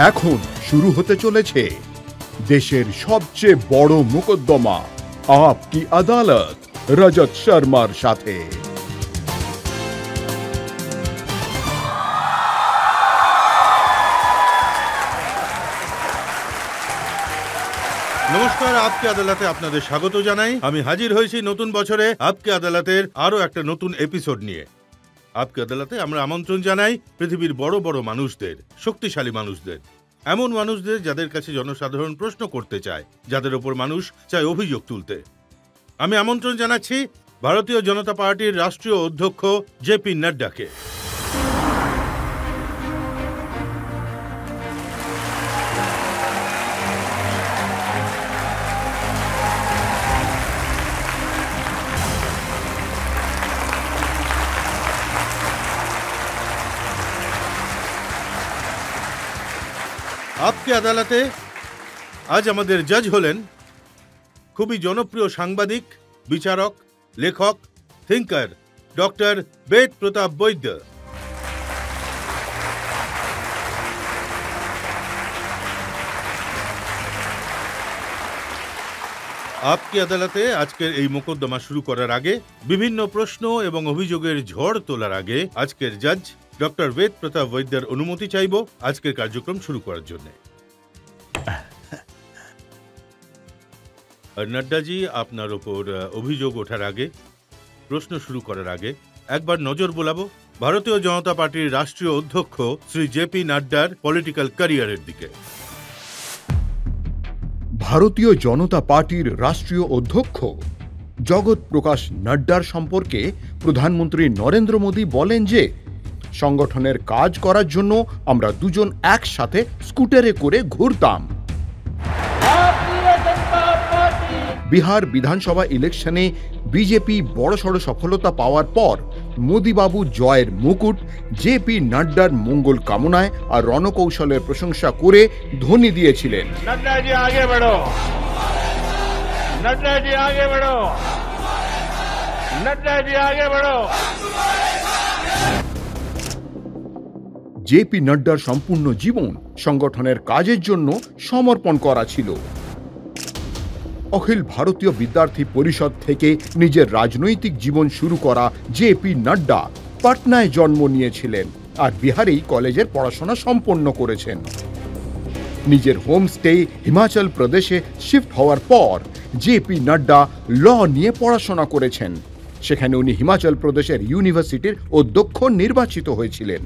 এখন শুরু হতে চলেছে দেশের সবচেয়ে বড় মোকদ্দমা আপ কি আদালত রজত শর্মার সাথে। নমস্কার, আপকে আদালতে আপনাদের স্বাগত জানাই। আমি হাজির হয়েছি নতুন বছরে আপকে আদালতের আরো একটা নতুন এপিসোড নিয়ে। আপকে আদালতে আমরা আমন্ত্রণ জানাই পৃথিবীর বড় বড় মানুষদের, শক্তিশালী মানুষদের, এমন মানুষদের যাদের কাছে জনসাধারণ প্রশ্ন করতে চায়, যাদের ওপর মানুষ চায় অভিযোগ তুলতে। আমি আমন্ত্রণ জানাচ্ছি ভারতীয় জনতা পার্টির রাষ্ট্রীয় অধ্যক্ষ জেপি নাড্ডাকে। আপকে আদালতে আজ আমাদের জাজ হলেন খুবই জনপ্রিয় সাংবাদিক, বিচারক, লেখক, থিঙ্কার ডক্টর বেদ প্রতাপ বৈদ্য। আপকে আদালতে আজকের এই মোকদ্দমা শুরু করার আগে, বিভিন্ন প্রশ্ন এবং অভিযোগের ঝড় তোলার আগে আজকের জাজ ডক্টর বেদ প্রতাপ বৈদ্যের অনুমতি চাইব আজকের কার্যক্রম শুরু করার জন্য। নাড্ডাজি, আপনার ওপর অভিযোগ ওঠার আগে, প্রশ্ন শুরু করার আগে একবার নজর বোলাবো ভারতীয় জনতা পার্টির রাষ্ট্রীয় অধ্যক্ষ শ্রী জেপি নাড্ডার পলিটিক্যাল ক্যারিয়ারের দিকে। ভারতীয় জনতা পার্টির রাষ্ট্রীয় অধ্যক্ষ জগৎ প্রকাশ নাড্ডার সম্পর্কে প্রধানমন্ত্রী নরেন্দ্র মোদী বলেন যে সংগঠনের কাজ করার জন্য আমরা দুজন একসাথে স্কুটারে করে ঘুরতাম। বিহার বিধানসভা ইলেকশনে বিজেপি বড়সড় সফলতা পাওয়ার পর মোদীবাবু জয়ের মুকুট জেপি নাড্ডার মঙ্গল কামনায় আর রণকৌশলের প্রশংসা করে ধ্বনি দিয়েছিলেন, नड्डा जी आगे बढ़ो, नड्डा जी आगे बढ़ो, नड्डा जी आगे बढ़ो। জেপি নাড্ডার সম্পূর্ণ জীবন সংগঠনের কাজের জন্য সমর্পণ করা ছিল। অখিল ভারতীয় বিদ্যার্থী পরিষদ থেকে নিজের রাজনৈতিক জীবন শুরু করা জেপি নাড্ডা পাটনায় জন্ম নিয়েছিলেন আর বিহারেই কলেজের পড়াশোনা সম্পন্ন করেছেন। নিজের হোমস্টে হিমাচল প্রদেশে শিফট হওয়ার পর জেপি নাড্ডা ল নিয়ে পড়াশোনা করেছেন। সেখানে উনি হিমাচল প্রদেশের ইউনিভার্সিটির অধ্যক্ষ নির্বাচিত হয়েছিলেন।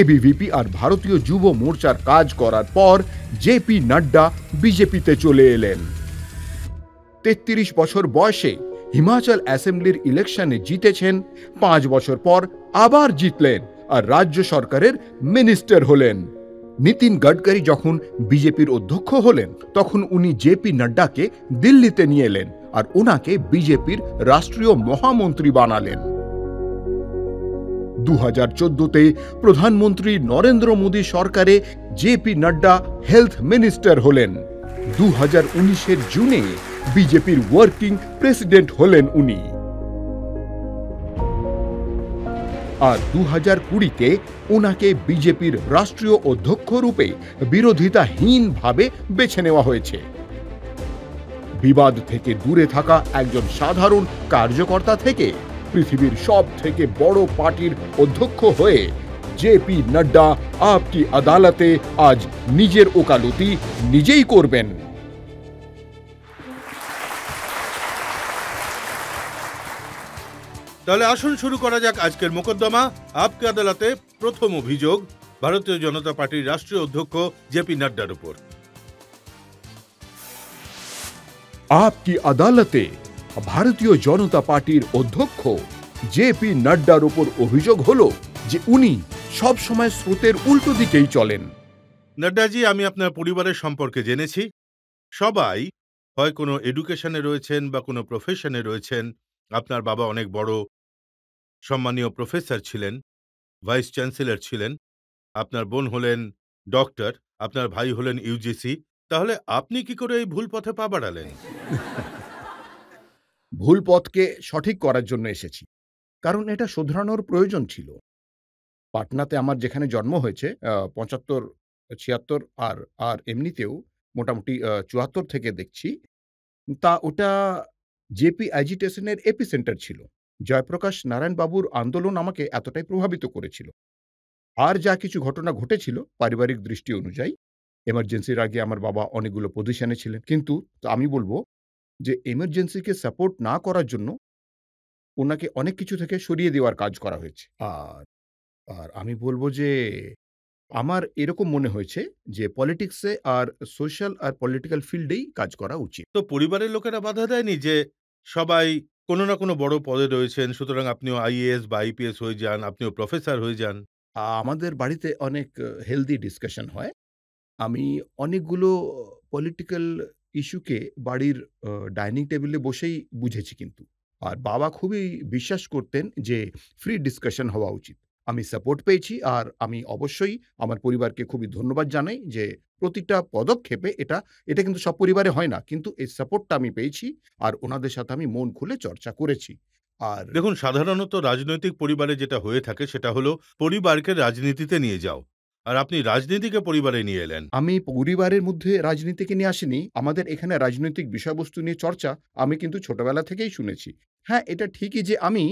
এবিভিপি আর ভারতীয় যুব মোর্চার কাজ করার পর জেপি নাড্ডা বিজেপিতে চলে এলেন। ৩৩ বছর বয়সে হিমাচল অ্যাসেম্বলির ইলেকশনে জিতেছেন, ৫ বছর পর আবার জিতলেন আর রাজ্য সরকারের মিনিস্টার হলেন। নীতিন গডকরি যখন বিজেপির অধ্যক্ষ হলেন তখন উনি জেপি নাড্ডাকে দিল্লিতে নিয়ে এলেন আর ওনাকে বিজেপির রাষ্ট্রীয় মহামন্ত্রী বানালেন। ২০১৪তে প্রধানমন্ত্রী নরেন্দ্র মোদী সরকারে জেপি নাড্ডা হেলথ মিনিস্টার হলেন। ২০১৯-এর জুনে বিজেপির ওয়ার্কিং প্রেসিডেন্ট হলেন উনি। আর ২০২০-তে ওনাকে বিজেপির রাষ্ট্রীয় অধ্যক্ষ রূপে বিরোধিতাহীনভাবে বেছে নেওয়া হয়েছে। বিবাদ থেকে দূরে থাকা একজন সাধারণ কার্যকর্তা থেকে পৃথিবীর সব থেকে বড় পার্টির অধ্যক্ষ হয়ে জেপি নাড্ডা আপকি আদালতে আজ নিজের ওকালতি নিজেই করবেন। তাহলে আসুন শুরু করা যাক আজকের মোকদ্দমা। আপকে আদালতে প্রথম অভিযোগ ভারতীয় জনতা পার্টির রাষ্ট্রীয় অধ্যক্ষ জেপি নাড্ডার উপর। আপকি আদালতে ভারতীয় জনতা পার্টির অধ্যক্ষ জেপি নাড্ডার উপর অভিযোগ হলো যে উনি সব সময় স্রোতের উল্টো দিকেই চলেন। নাড্ডাজি, আমি আপনার পরিবারের সম্পর্কে জেনেছি। সবাই হয় কোনো এডুকেশনে রয়েছেন বা কোনো প্রফেশনে রয়েছেন। আপনার বাবা অনেক বড় সম্মানীয় প্রফেসর ছিলেন, ভাইস চ্যান্সেলর ছিলেন, আপনার বোন হলেন ডক্টর, আপনার ভাই হলেন ইউজিসি। তাহলে আপনি কি করে এই ভুল পথে পা বাড়ালেন? ভুল পথকে সঠিক করার জন্য এসেছি, কারণ এটা শোধরানোর প্রয়োজন ছিল। পাটনাতে আমার যেখানে জন্ম হয়েছে ৭৫, ৭৬ আর আর এমনিতেও মোটামুটি ৭৪ থেকে দেখছি। ওটা জেপি অ্যাজিটেশনের এপিসেন্টার ছিল। জয়প্রকাশ নারায়ণ বাবুর আন্দোলন আমাকে এতটাই প্রভাবিত করেছিল। আর যা কিছু ঘটনা ঘটেছিল পারিবারিক দৃষ্টি অনুযায়ী, এমার্জেন্সির আগে আমার বাবা অনেকগুলো পজিশনে ছিলেন। কিন্তু আমি বলব যে এমার্জেন্সিকে সাপোর্ট না করার জন্য উনাকে অনেক কিছু থেকে সরিয়ে দেওয়ার কাজ করা হয়েছে। আর আর আমি বলব যে আমার এরকম মনে হয়েছে যে পলিটিক্সে আর সোশ্যাল আর পলিটিক্যাল ফিল্ডেই কাজ করা উচিত। তো পরিবারের লোকেরা বাধা দেয়নি যে সবাই কোনো না কোনো বড় পদে রয়েছেন, সুতরাং আপনিও আইএএস বা আইপিএস হয়ে যান, আপনিও প্রফেসর হয়ে যান? আমাদের বাড়িতে অনেক হেলদি ডিসকাশন হয়। আমি অনেকগুলো পলিটিক্যাল ইস্যুকে বাড়ির ডাইনিং টেবিলে বসেই বুঝেছি কিন্তু। আর বাবা খুবই বিশ্বাস করতেন যে ফ্রি ডিসকাশন হওয়া উচিত। আমি সাপোর্ট পেয়েছি আর আমি অবশ্যই আমার পরিবারকে খুবই ধন্যবাদ জানাই যে প্রতিটা পদক্ষেপে এটা কিন্তু সব পরিবারে হয় না। কিন্তু এই সাপোর্টটা আমি পেয়েছি আর ওনাদের সাথে আমি মন খুলে চর্চা করেছি। আর দেখুন, সাধারণত রাজনৈতিক পরিবারে যেটা হয়ে থাকে সেটা হলো পরিবারকে রাজনীতিতে নিয়ে যাও, আর আপনি রাজনীতিকে পরিবারে নিয়ে এলেন। আমি পরিবারের মধ্যে রাজনীতিকে নিয়ে আসিনি। আমাদের এখানে রাজনৈতিক বিষয়বস্তু নিয়ে চর্চা আমি কিন্তু ছোটবেলা থেকেই শুনেছি। হ্যাঁ, এটা ঠিকই যে আমি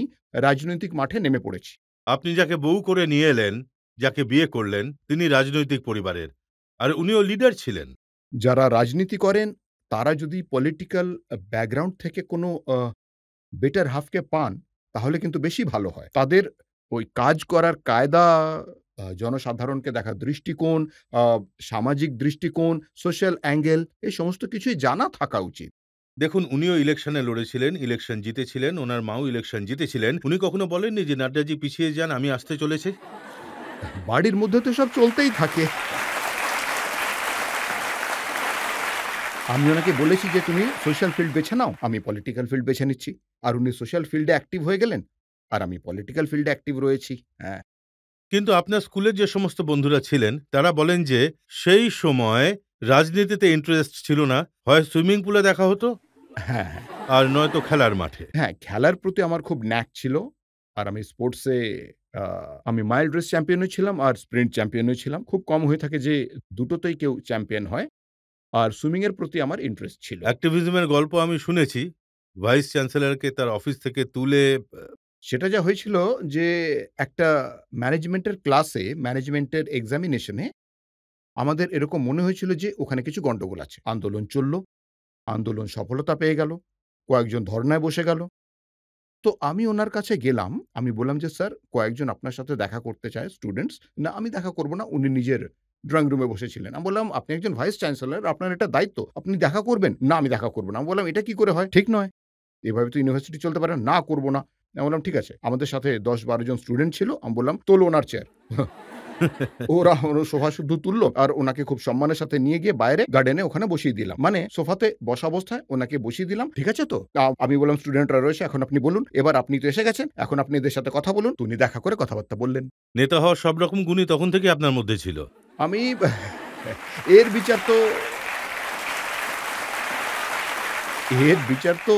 রাজনৈতিক মাঠে নেমে পড়েছি। আপনি যাকে বউ করে নিয়ে এলেন, যাকে বিয়ে করলেন, তিনি রাজনৈতিক পরিবারের, আর উনিও লিডার ছিলেন। যারা রাজনীতি করেন তারা যদি পলিটিক্যাল ব্যাকগ্রাউন্ড থেকে কোনো বেটার হাফকে পান তাহলে কিন্তু বেশি ভালো হয়। তাদের ওই কাজ করার কায়দা, জনসাধারণকে দেখার দৃষ্টিকোণ, আ সামাজিক দৃষ্টিকোণ, সোশ্যাল অ্যাঙ্গেল এই সমস্ত কিছুই জানা থাকা উচিত। দেখুন, উনিও ইলেকশনে লড়েছিলেন, ইলেকশন জিতেছিলেন, ওনার মাও ইলেকশন জিতেছিলেন। উনি কখনো বলেননি যে নাড্ডাজি পিছিয়ে যান, আমি আসতে চলেছি? বাড়ির মধ্যে তো সব চলতেই থাকে। আমি ওনাকে বলেছি যে, "তুমি সোশ্যাল ফিল্ড বেছে নাও, আমি পলিটিক্যাল ফিল্ড বেছে নিচ্ছি।" আর উনি সোশ্যাল ফিল্ডে অ্যাক্টিভ হয়ে গেলেন। আর আমি পলিটিক্যাল ফিল্ডে অ্যাক্টিভ রয়েছি। হ্যাঁ, কিন্তু আপনার স্কুলের যে সমস্ত বন্ধুরা ছিলেন তারা বলেন যে সেই সময় রাজনীতিতে ইন্টারেস্ট ছিল না, হয় সুইমিং পুলে দেখা হতো হ্যাঁ, হ্যাঁ। আর নয়তো খেলার মাঠে। হ্যাঁ, খেলার প্রতি আমার খুব ন্যাক ছিল। আর আমি স্পোর্টসে আ আমি মাইল্ড রেস চ্যাম্পিয়নও ছিলাম আর স্প্রিন্ট চ্যাম্পিয়নও ছিলাম। খুব কম হয়ে থাকে যে দুটোতেই কেউ চ্যাম্পিয়ন হয়। আর সুইমিং এর প্রতি আমার ইন্টারেস্ট ছিল। অ্যাক্টিভিজমের গল্প আমি শুনেছি, ভাইস চ্যান্সেলরকে তার অফিস থেকে তুলে সেটা যা হয়েছিল যে একটা ম্যানেজমেন্টের ক্লাসে, ম্যানেজমেন্টের এক্সামিনেশনে আমাদের এরকম মনে হয়েছিল যে ওখানে কিছু গন্ডগোল আছে। আন্দোলন চলল। আন্দোলন সফলতা পেয়ে গেল। কয়েকজন ধর্নায় বসে গেল। তো আমি উনার কাছে গেলাম। আমি বললাম যে, "স্যার, কয়েকজন আপনার সাথে দেখা করতে চায় স্টুডেন্টস।" "না, আমি দেখা করব না।" উনি নিজের ড্রইং রুমে বসেছিলেন। আমি বললাম, "আপনি একজন ভাইস চ্যান্সেলর, আপনার এটা দায়িত্ব। আপনি দেখা করবেন।" "না, আমি দেখা করব না।" আমি বললাম, "এটা কি করে হয়? ঠিক নয়। এভাবে তো ইউনিভার্সিটি চলতে পারে না।" "না, করব না।" আমি বললাম, "ঠিক আছে।" আমাদের সাথে ১০-১২ জন স্টুডেন্ট ছিল। আমি বললাম, "তোলো ওনার চেয়ার।" ওরা ওর সোফা শুদ্ধ তুলল আর ওনাকে খুব সম্মানের সাথে নিয়ে গিয়ে বাইরে গার্ডেনে ওখানে বসিয়ে দিলাম। মানে সোফাতে বসা অবস্থায় ওনাকে বসিয়ে দিলাম। ঠিক আছে তো? আমি বললাম, "স্টুডেন্টরা রয়েছে, এখন আপনি বলুন। এবার আপনি তো এসে গেছেন। এখন আপনি এদের সাথে কথা বলুন।" তো উনি দেখা করে কথাবার্তা বললেন। নেতা হওয়ার সব রকম গুণই তখন থেকে আপনার মধ্যে ছিল। আমি এর বিচার তো এর বিচার তো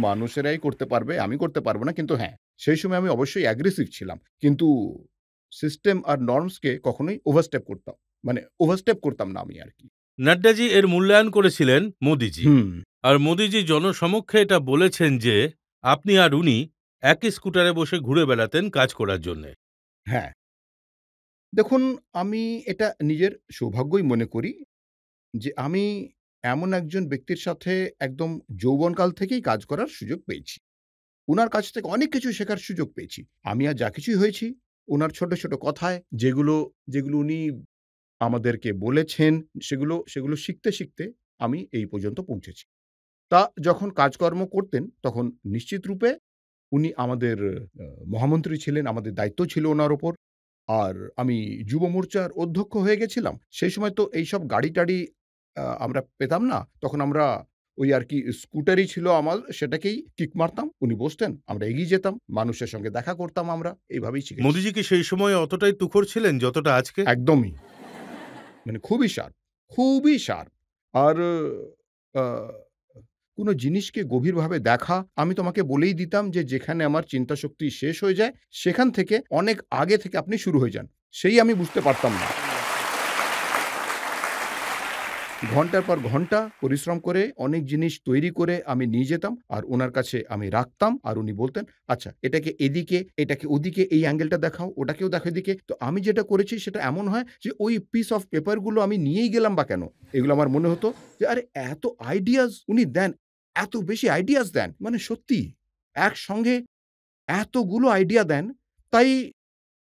মানুষেরাই করতে পারবে। আমি করতে পারব না। কিন্তু হ্যাঁ, সেই সময় আমি অবশ্যই অ্যাগ্রেসিভ ছিলাম। কিন্তু সিস্টেম আর নরমস কে কখনোই ওভারস্টেপ করতাম। মানে ওভারস্টেপ করতাম না আমি আরকি। নাড্ডাজি এর মূল্যায়ন করেছিলেন মোদিজি, হুম, আর মোদিজি জনসমক্ষে এটা বলেছেন যে আপনি আর উনি একই স্কুটারে বসে ঘুরে বেড়াতেন কাজ করার জন্যে। হ্যাঁ। দেখুন, আমি এটা নিজের সৌভাগ্যই মনে করি যে আমি এমন একজন ব্যক্তির সাথে একদম যৌবনকাল থেকেই কাজ করার সুযোগ পেয়েছি। উনার কাছ থেকে অনেক কিছু শেখার সুযোগ পেয়েছি। আমি আর যা কিছুই হয়েছি, উনার ছোট, ছোট কথায় যেগুলো উনি আমাদেরকে বলেছেন, সেগুলো শিখতে, শিখতে আমি এই পর্যন্ত পৌঁছেছি। যখন কাজকর্ম করতেন, তখন নিশ্চিত রূপে উনি আমাদের মহামন্ত্রী ছিলেন, আমাদের দায়িত্ব ছিল উনার উপর। আর আমি যুব মোর্চার অধ্যক্ষ হয়ে গেছিলাম। সেই সময় তো এইসব গাড়ি-টাড়ি আমরা পেতাম না। তখন আমরা ওই আরকি স্কুটারই ছিল আমার, সেটাকেই কিক মারতাম। উনি বসতেন, আমরা এগিয়ে যেতাম। মানুষের সঙ্গে দেখা করতাম আমরা। এইভাবেই শিখেছি। মোদিজি কি সেই সময় অতটাই তুখোড় ছিলেন যতটা আজকে? একদমই। মানে খুবই শার্প, খুবই শার্প। আর আ কোনো জিনিসকে গভীরভাবে দেখা, আমি তোমাকে বলেই দিতাম যে যেখানে আমার চিন্তাশক্তি শেষ হয়ে যায়, সেখান থেকে অনেক আগে থেকে আপনি শুরু হয়ে যান। সেই আমি বুঝতে পারতাম না। ঘন্টার পর ঘন্টা পরিশ্রম করে অনেক জিনিস তৈরি করে আমি নিয়ে যেতাম আর উনার কাছে আমি রাখতাম আর উনি বলতেন, "আচ্ছা এটাকে এদিকে, এটাকে ওদিকে, এই অ্যাঙ্গেলটা দেখাও, ওটাকেও দেখো এদিকে।" তো আমি যেটা করেছি সেটা এমন হয় যে ওই পিস অফ পেপারগুলো আমি নিয়েই গেলাম বা কেন? এগুলো আমার মনে হতো যে আরে এত আইডিয়াস উনি দেন, এত বেশি আইডিয়াস দেন। মানে সত্যি একসঙ্গে এতগুলো আইডিয়া দেন, তাই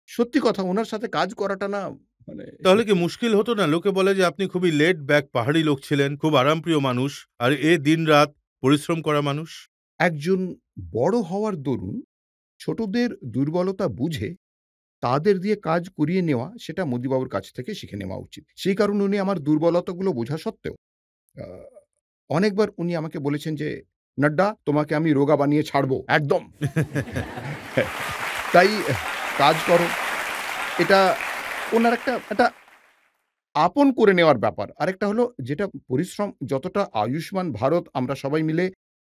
সত্যি কথা উনার সাথে কাজ করাটা না মানে তাহলে কি মুশকিল হতো না? লোকে বলে যে আপনি খুবই লেড ব্যাক পাহাড়ি লোক ছিলেন, খুব আরামপ্রিয় মানুষ, আর দিনরাত পরিশ্রম করা মানুষ। একজন বড় হওয়ার দরুন ছোটদের দুর্বলতা বুঝে তাদের দিয়ে কাজ করিয়ে নেওয়া সেটা মোদিবাবুর কাছ থেকে শিখে নেওয়া উচিত। সেই কারণে উনি আমার দুর্বলতাগুলো বোঝা সত্ত্বেও আ অনেকবার উনি আমাকে বলেছেন যে, "নাড্ডা তোমাকে আমি রোগা বানিয়ে ছাড়বো একদম।" তাই কাজ করো। এটা উনার একটা আপন করে নেওয়ার ব্যাপার। আরেকটা হলো যেটা পরিশ্রম যতটা আয়ুষ্মান ভারত আমরা সবাই মিলে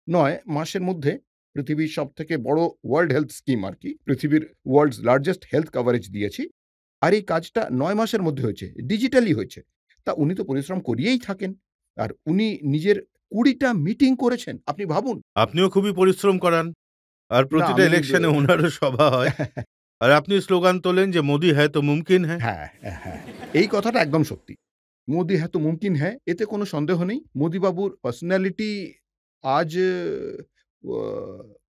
৯ মাসের মধ্যে পৃথিবীর সবথেকে বড় ওয়ার্ল্ড হেলথ স্কিম আরকি। পৃথিবীর ওয়ার্লডস লার্জেস্ট হেলথ কভারেজ দিয়েছি। আর এই কাজটা ৯ মাসের মধ্যে হয়েছে। ডিজিটালি হয়েছে। তা উনি তো পরিশ্রম করিয়েই থাকেন। আর উনি নিজের ২০ টা মিটিং করেছেন। আপনি ভাবুন। আপনিও খুবই পরিশ্রম করান, আর না প্রতিটা আমি ইলেকশনে উনারও সভা হয়। আর আপনি স্লোগান তোলেন যে মোদি হ্যায় তো মুমকিন হ্যায়। হ্যাঁ, হ্যাঁ। এই কথাটা একদম সত্যি। মোদি হ্যায় তো মুমকিন হ্যায়, এতে কোনো সন্দেহ নেই। মোদিবাবুর পার্সোনালিটি আজ অ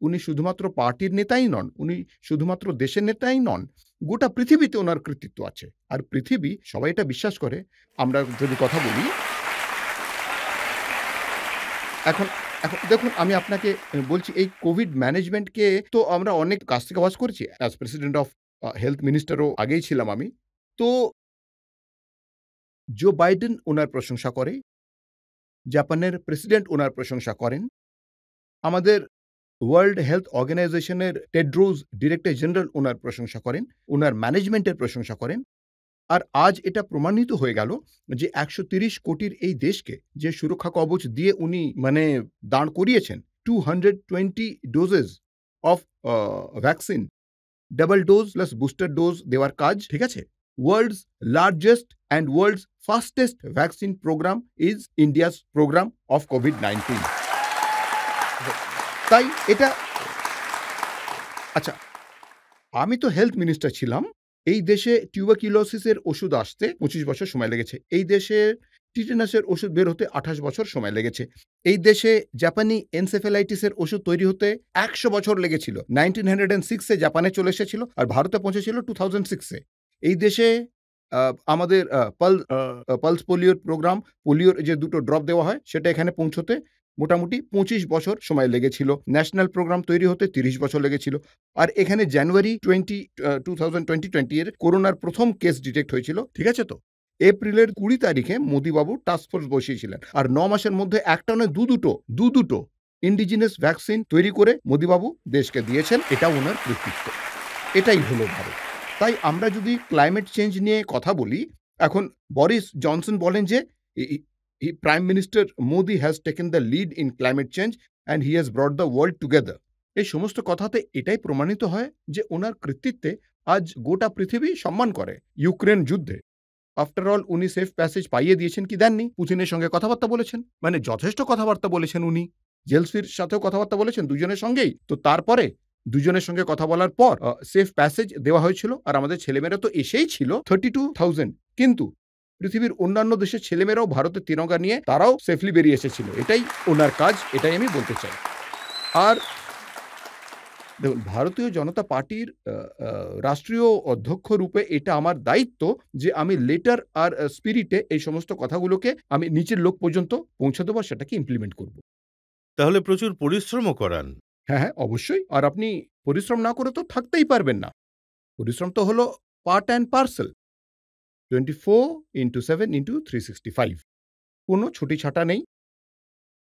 উনি শুধুমাত্র পার্টির নেতাই নন, উনি শুধুমাত্র দেশের নেতাই নন, গোটা পৃথিবীতে উনার কৃতিত্ব আছে। আর পৃথিবী সবাই এটা বিশ্বাস করে। আমরা যদি কথা বলি এখন এখন দেখুন আমি আপনাকে বলছি এই কোভিড ম্যানেজমেন্টকে তো আমরা অনেক কাছ থেকে ওয়াচ করেছি। অ্যাজ প্রেসিডেন্ট অফ হেলথ মিনিস্টারও আগেই ছিলাম আমি। তো জো বাইডেন উনার প্রশংসা করে, জাপানের প্রেসিডেন্ট উনার প্রশংসা করেন। আমাদের ওয়ার্ল্ড হেলথ অর্গানাইজেশনের টেড্রোস ডিরেক্টর জেনারেল উনার প্রশংসা করেন, উনার ম্যানেজমেন্টের প্রশংসা করেন। আর আজ এটা প্রমাণিত হয়ে গেল যে ১৩০ কোটির এই দেশকে যে সুরক্ষা কবচ দিয়ে উনি মানে দাঁড় করিয়েছেন 220 doses of vaccine, double dose plus booster dose দেওয়ার কাজ, ঠিক আছে? World's largest and world's fastest vaccine programme is India's programme of কোভিড-19। তাই এটা আচ্ছা, আমি তো হেলথ মিনিস্টার ছিলাম। এই দেশে টিউবারকিউলোসিসের ওষুধ আসতে ২৫ বছর সময় লেগেছে। এই দেশে টিটেনাসের ওষুধ বের হতে ২৮ বছর সময় লেগেছে। এই দেশে জাপানি এনসেফ্যালাইটিসের ওষুধ তৈরি হতে ১০০ বছর লেগেছিল। 1906 এ জাপানে চলে এসেছিল আর ভারতে পৌঁছেছিল 2006 এ। এই দেশে আ আমাদের পালস পোলিওর প্রোগ্রাম, পোলিওর যে ২ টো ড্রপ দেওয়া হয় সেটা এখানে পৌঁছতে মোটামুটি ২৫ বছর সময় লেগেছিল। ন্যাশনাল প্রোগ্রাম তৈরি হতে ৩০ বছর লেগেছিল। আর এখানে জানুয়ারি 2020 এর করোনার ১ম কেস ডিটেক্ট হয়েছিল। ঠিক আছে তো? এপ্রিলের ২০ তারিখে মোদিবাবু টাস্ক ফোর্স বসিয়েছিলেন। আর ৯ মাসের মধ্যে একটা নয় দু দুটো ইন্ডিজিনাস ভ্যাকসিন তৈরি করে মোদিবাবু দেশকে দিয়েছেন। এটা উনার কৃতিত্ব। এটাই হলো ভারত। তাই আমরা যদি ক্লাইমেট চেঞ্জ নিয়ে কথা বলি, এখন বরিস জনসন বলেন যে prime minister Modi has taken the lead in climate change and he has brought the world together. এই সমস্ত কথাতে এটাই প্রমাণিত হয় যে ওনার কৃতিত্বে আজ গোটা পৃথিবী সম্মান করে। ইউক্রেন যুদ্ধে আফটার অল উনি সেফ প্যাসেজ পাইয়ে দিয়েছেন কি দেননি? পুতিনের সঙ্গে কথাবার্তা বলেছেন। মানে যথেষ্ট কথাবার্তা বলেছেন উনি। জেলসির সাথেও কথাবার্তা বলেছেন দুজনের সঙ্গেই। তো তারপরে দুজনের সঙ্গে কথা বলার পর সেফ প্যাসেজ দেওয়া হয়েছিল। আর আমাদের ছেলেমেয়েরা তো এসেই ছিল 32,000। কিন্তু পৃথিবীর অন্যান্য দেশের ছেলেমেয়েরাও ভারতের তিরঙ্গা নিয়ে তারাও সেফলি বেরিয়ে এসেছিল। এটাই ওনার কাজ, এটাই আমি বলতে চাই। আর দেখুন ভারতীয় জনতা পার্টির রাষ্ট্রীয় অধ্যক্ষ রূপে এটা আমার দায়িত্ব যে আমি লেটার আর স্পিরিটে এই সমস্ত কথাগুলোকে আমি নিচের লোক পর্যন্ত পৌঁছে দেবো, সেটাকে ইমপ্লিমেন্ট করব। তাহলে প্রচুর পরিশ্রমও করান। হ্যাঁ, অবশ্যই। আর আপনি পরিশ্রম না করে তো থাকতেই পারবেন না। পরিশ্রম তো হলো পার্ট অ্যান্ড পার্সেল। 24/7/365 কোনো ছুটি-ছাটা নেই।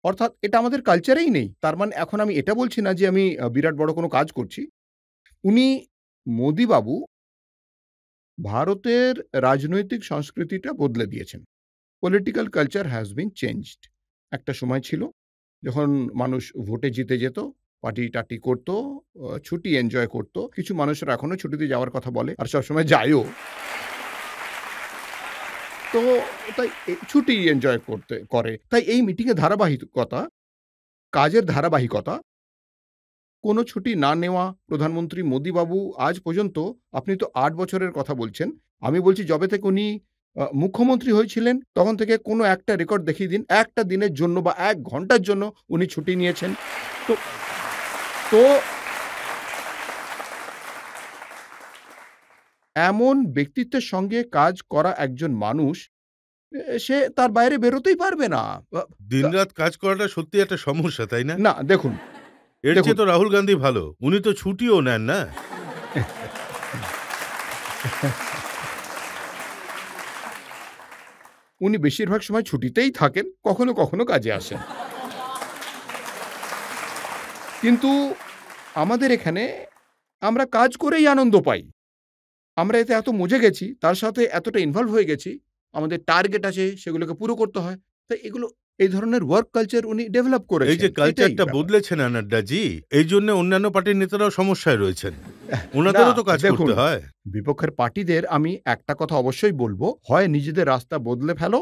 অর্থাৎ এটা আমাদের কালচারেই নেই। তার মানে এখন আমি এটা বলছি না যে আমি বিরাট বড় কোনো কাজ করছি। উনি মোদিবাবু ভারতের রাজনৈতিক সংস্কৃতিটা বদলে দিয়েছেন। Political culture has been changed. একটা সময় ছিল যখন মানুষ ভোটে জিতে যেত, পার্টি টাটি করতো, ছুটি এনজয় করতো। কিছু মানুষের এখনো ছুটিতে যাওয়ার কথা বলে আর সবসময় যায়ও। তো তাই ছুটি এনজয় করে। তাই এই মিটিংয়ের ধারাবাহিকতা, কাজের ধারাবাহিকতা, কোনো ছুটি না নেওয়া প্রধানমন্ত্রী মোদিবাবু আজ পর্যন্ত, আপনি তো ৮ বছরের কথা বলছেন। আমি বলছি যবে থেকে উনি মুখ্যমন্ত্রী হয়েছিলেন তখন থেকে কোনো একটা রেকর্ড দেখিয়ে দিন, একটা দিনের জন্য বা ১ ঘন্টার জন্য উনি ছুটি নিয়েছেন। তো তো এমন ব্যক্তিত্বের সঙ্গে কাজ করা একজন মানুষ, সে তার বাইরে বেরোতেই পারবে না। আ দিনরাত কাজ করাটা সত্যি একটা সমস্যা, তাই না? না দেখুন, এর চেয়ে তো রাহুল গান্ধী ভালো, উনি তো ছুটিও নেন না। উনি বেশিরভাগ সময় ছুটিতেই থাকেন, কখনো, কখনো কাজে আসেন। কিন্তু আমাদের এখানে আমরা কাজ করেই আনন্দ পাই। আমরা এতে এত মজে গেছি, তার সাথে এতটা ইনভলভ হয়ে গেছি, আমাদের টার্গেট আছে, সেগুলোকে পুরো করতে হয়। তাই এই ধরনের ওয়ার্ক কালচার উনি ডেভেলপ এই করেছেন। যে এটাই কালচারটা ব্যাপার। বদলেছে না নাড্ডাজি, এই জন্য অন্যান্য পার্টির নেতারাও সমস্যায় রয়েছেন। না, ওনাদেরও তো কাজ দেখুন, করতে হয়। বিপক্ষের পার্টিদের আমি একটা কথা অবশ্যই বলবো, হয় নিজেদের রাস্তা বদলে ফেলো,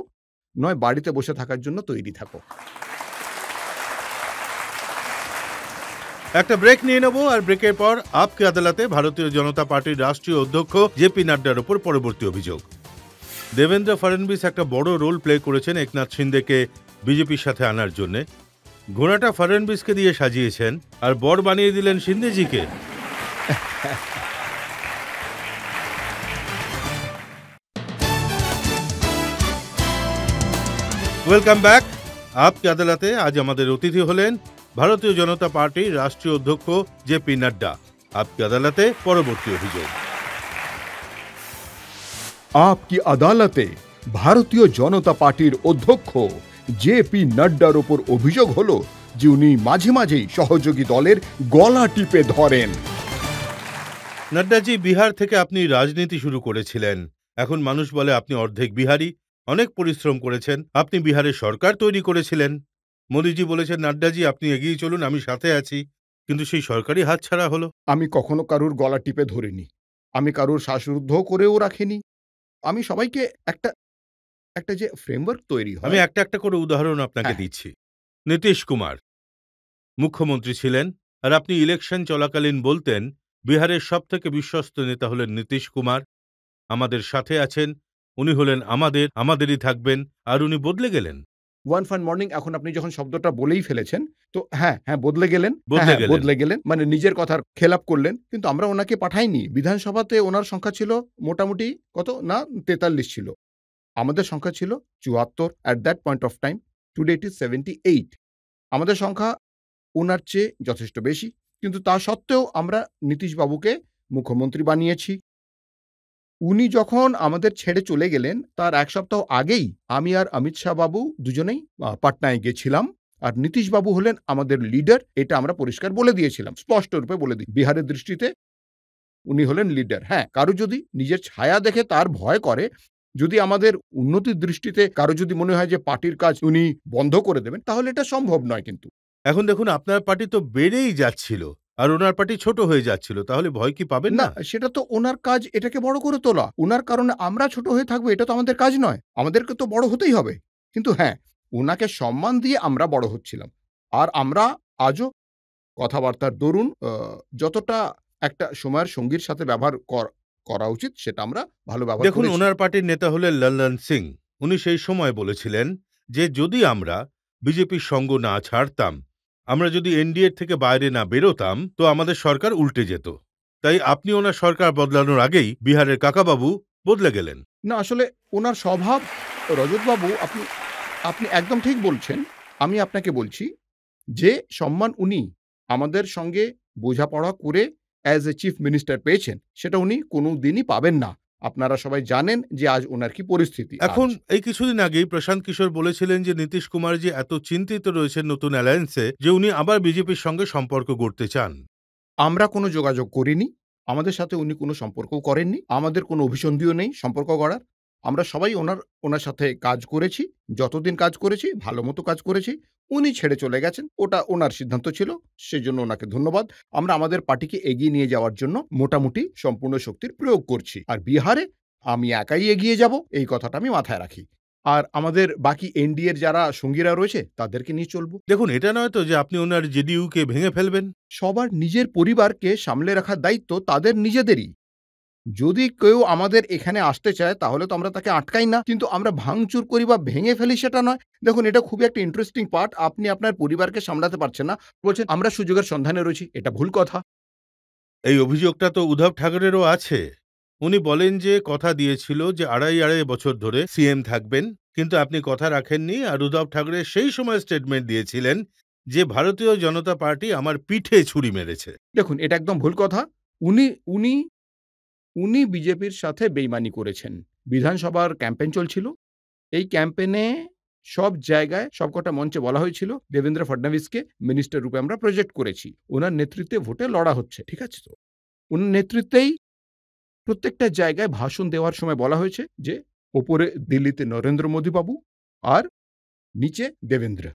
নয় বাড়িতে বসে থাকার জন্য তৈরি থাকো। একটা ব্রেক নিয়ে নেব, আর ব্রেকের পর আপকে আদালতে ভারতীয় জনতা পার্টির রাষ্ট্রীয় অধ্যক্ষ জেপি নাড্ডার ওপর পরবর্তী অভিযোগ। দেবেন্দ্র ফডনবিস একটা বড় রোল প্লে করেছেন একনাথ শিন্দেকে বিজেপির সাথে আনার জন্য। ঘোড়াটা ফডনবিসকে দিয়ে সাজিয়েছেন আর বর বানিয়ে দিলেন শিন্দেজিকে। Welcome back. আপকে আদালতে আজ আমাদের অতিথি হলেন ভারতীয় জনতা পার্টির রাষ্ট্রীয় অধ্যক্ষ জেপি নাড্ডা। আপকে আদালতে পরবর্তী অভিযোগ। আপকি আদালতে ভারতীয় জনতা পার্টির অধ্যক্ষ জেপি নাড্ডার ওপর অভিযোগ হলো যে উনি মাঝে মাঝেই সহযোগী দলের গলা টিপে ধরেন। নাড্ডাজি, বিহার থেকে আপনি রাজনীতি শুরু করেছিলেন। এখন মানুষ বলে আপনি অর্ধেক বিহারি। অনেক পরিশ্রম করেছেন, আপনি বিহারের সরকার তৈরি করেছিলেন। মোদিজি বলেছেন, নাড্ডাজি আপনি এগিয়ে চলুন, আমি সাথে আছি। কিন্তু সেই সরকারি হাতছাড়া হলো। আমি কখনো কারুর গলা টিপে ধরিনি, আমি কারুর শ্বাসরুদ্ধ করেও রাখিনি। আমি সবাইকে একটা একটা যে ফ্রেমওয়ার্ক তৈরি আমি হয়। একটা একটা করে উদাহরণ আপনাকে হ্যাঁ। দিচ্ছি। নীতিশ কুমার মুখ্যমন্ত্রী ছিলেন, আর আপনি ইলেকশন চলাকালীন বলতেন বিহারের সব থেকে বিশ্বস্ত নেতা হলেন নীতিশ কুমার, আমাদের সাথে আছেন, উনি হলেন আমাদেরই থাকবেন, আর উনি বদলে গেলেন। ওয়ান ফাইন মর্নিং, এখন আপনি যখন শব্দটা বলেই ফেলেছেন, তো হ্যাঁ, বদলে গেলেন। বদলে গেলেন। বদলে গেলেন। মানে নিজের কথার খেলাপ করলেন। কিন্তু আমরা ওনাকে পাঠাইনি। বিধানসভাতে ওনার সংখ্যা ছিল মোটামুটি কত না ৪৩ ছিল। আমাদের সংখ্যা ছিল ৭৪ at that point of time. Today it is ৭৮। আমাদের সংখ্যা উনার চেয়ে যথেষ্ট বেশি। কিন্তু তা সত্ত্বেও আমরা নীতিশবাবুকে মুখ্যমন্ত্রী বানিয়েছি। উনি যখন আমাদের ছেড়ে চলে গেলেন, তার ১ সপ্তাহ আগেই আমি আর অমিত শাহ বাবু দুজনেই পাটনায় গেছিলাম। আর নীতিশবাবু হলেন আমাদের লিডার, এটা আমরা পরিষ্কার বলে দিয়েছিলাম। স্পষ্ট রূপে বলে দিই। বিহারের দৃষ্টিতে উনি হলেন লিডার। হ্যাঁ, কারো যদি নিজের ছায়া দেখে তার ভয় করে, যদি আমাদের উন্নতির দৃষ্টিতে কারো যদি মনে হয় যে পার্টির কাজ উনি বন্ধ করে দেবেন, তাহলে এটা সম্ভব নয় কিন্তু। এখন দেখুন, আপনার পার্টি তো বেড়েই যাচ্ছিল, আর ওনার পার্টি ছোট হয়ে যাচ্ছিল, তাহলে ভয় কি পাবেন না, না? সেটা তো ওনার কাজ এটাকে বড় করে তোলা। উনার কারণে আমরা ছোট হয়ে থাকবো, এটা তো আমাদের কাজ নয়। আমাদেরকে তো বড় হতেই হবে। কিন্তু হ্যাঁ, উনাকে সম্মান দিয়ে আমরা বড় হচ্ছিলাম। আর আমরা আজও কথাবার্তার দরুন যতটা একটা সময়ের সঙ্গীর সাথে ব্যবহার করা উচিত, সেটা আমরা ভালো ব্যবহার দেখুন, করেছি। ওনার পার্টির নেতা হলেন লল্লন সিং। উনি সেই সময় বলেছিলেন যে যদি আমরা বিজেপির সঙ্গ না ছাড়তাম, আমরা যদি এনডিএর থেকে বাইরে না বেরোতাম, তো আমাদের সরকার উল্টে যেত। তাই আপনি ওনার সরকার বদলানোর আগেই বিহারের কাকাবাবু বদলে গেলেন। না, আসলে উনার স্বভাব, রজতবাবু, আপনি আপনি একদম ঠিক বলছেন। আমি আপনাকে বলছি যে সম্মান উনি আমাদের সঙ্গে বোঝাপড়া করে অ্যাজ এ চিফ মিনিস্টার পেয়েছেন, সেটা উনি কোনোদিনই পাবেন না। আপনারা সবাই জানেন যে আজ উনার কি পরিস্থিতি। এখন এই কিছুদিন আগেই প্রশান্ত কিশোর বলেছিলেন যে নীতিশ কুমার জি এত চিন্তিত রয়েছেন নতুন অ্যালায়েন্সে যে উনি আবার বিজেপির সঙ্গে সম্পর্ক গড়তে চান। আমরা কোনো যোগাযোগ করিনি। আমাদের সাথে উনি কোনো সম্পর্কও করেননি। আমাদের কোনো অভিসন্ধিও নেই সম্পর্ক গড়ার। আমরা সবাই ওনার সাথে কাজ করেছি। যতদিন কাজ করেছি, ভালো মতো কাজ করেছি। উনি ছেড়ে চলে গেছেন। ওটা ওনার সিদ্ধান্ত ছিল। সেজন্য ওনাকে ধন্যবাদ। আমরা আমাদের পার্টিকে এগিয়ে নিয়ে যাওয়ার জন্য মোটামুটি সম্পূর্ণ শক্তির প্রয়োগ করছি। আর বিহারে আমি একাই এগিয়ে যাব, এই কথাটা আমি মাথায় রাখি। আর আমাদের বাকি এনডিএর যারা সঙ্গীরা রয়েছে, তাদেরকে নিয়ে চলব। দেখুন, এটা নয় তো যে আপনি ওনার জেডিইউকে ভেঙে ফেলবেন। সবার নিজের পরিবারকে সামলে রাখার দায়িত্ব তাদের নিজেদেরই। যদি কেউ আমাদের এখানে আসতে চায় তাহলে তো আমরা তাকে আটকাই না, কিন্তু আমরা ভাঙচুর করি বা ভেঙে ফেলি সেটা নয়। দেখুন, এটা খুবই একটা ইন্টারেস্টিং পার্ট। আপনি আপনার পরিবারকে সামলাতে পারছেন না, বলছেন আমরা সুযোগের সন্ধানে রয়েছি। এটা ভুল কথা। এই অভিযোগটা তো উদ্ধব ঠাকরেরও আছে। উনি বলেন যে কথা দিয়েছিল যে আড়াই বছর ধরে সিএম থাকবেন, কিন্তু আপনি কথা রাখেননি। আর উদ্ধব ঠাকরে সেই সময় স্টেটমেন্ট দিয়েছিলেন যে ভারতীয় জনতা পার্টি আমার পিঠে ছুরি মেরেছে। দেখুন, এটা একদম ভুল কথা। উনি উনি উনি বিজেপির সাথে বেইমানি করেছেন। বিধানসভার ক্যাম্পেইন চলছিল। এই ক্যাম্পেইনে সব জায়গায় সবকটা মঞ্চে বলা হয়েছিল দেবেন্দ্র ফডনবিসকে মিনিস্টার রূপে আমরা প্রজেক্ট করেছি। ওনার নেতৃত্বে ভোটে লড়া হচ্ছে। ঠিক আছে তো? উনার নেতৃত্বেই প্রত্যেকটা জায়গায় ভাষণ দেওয়ার সময় বলা হয়েছে যে ওপরে দিল্লিতে নরেন্দ্র মোদী বাবু আর নিচে দেবেন্দ্র।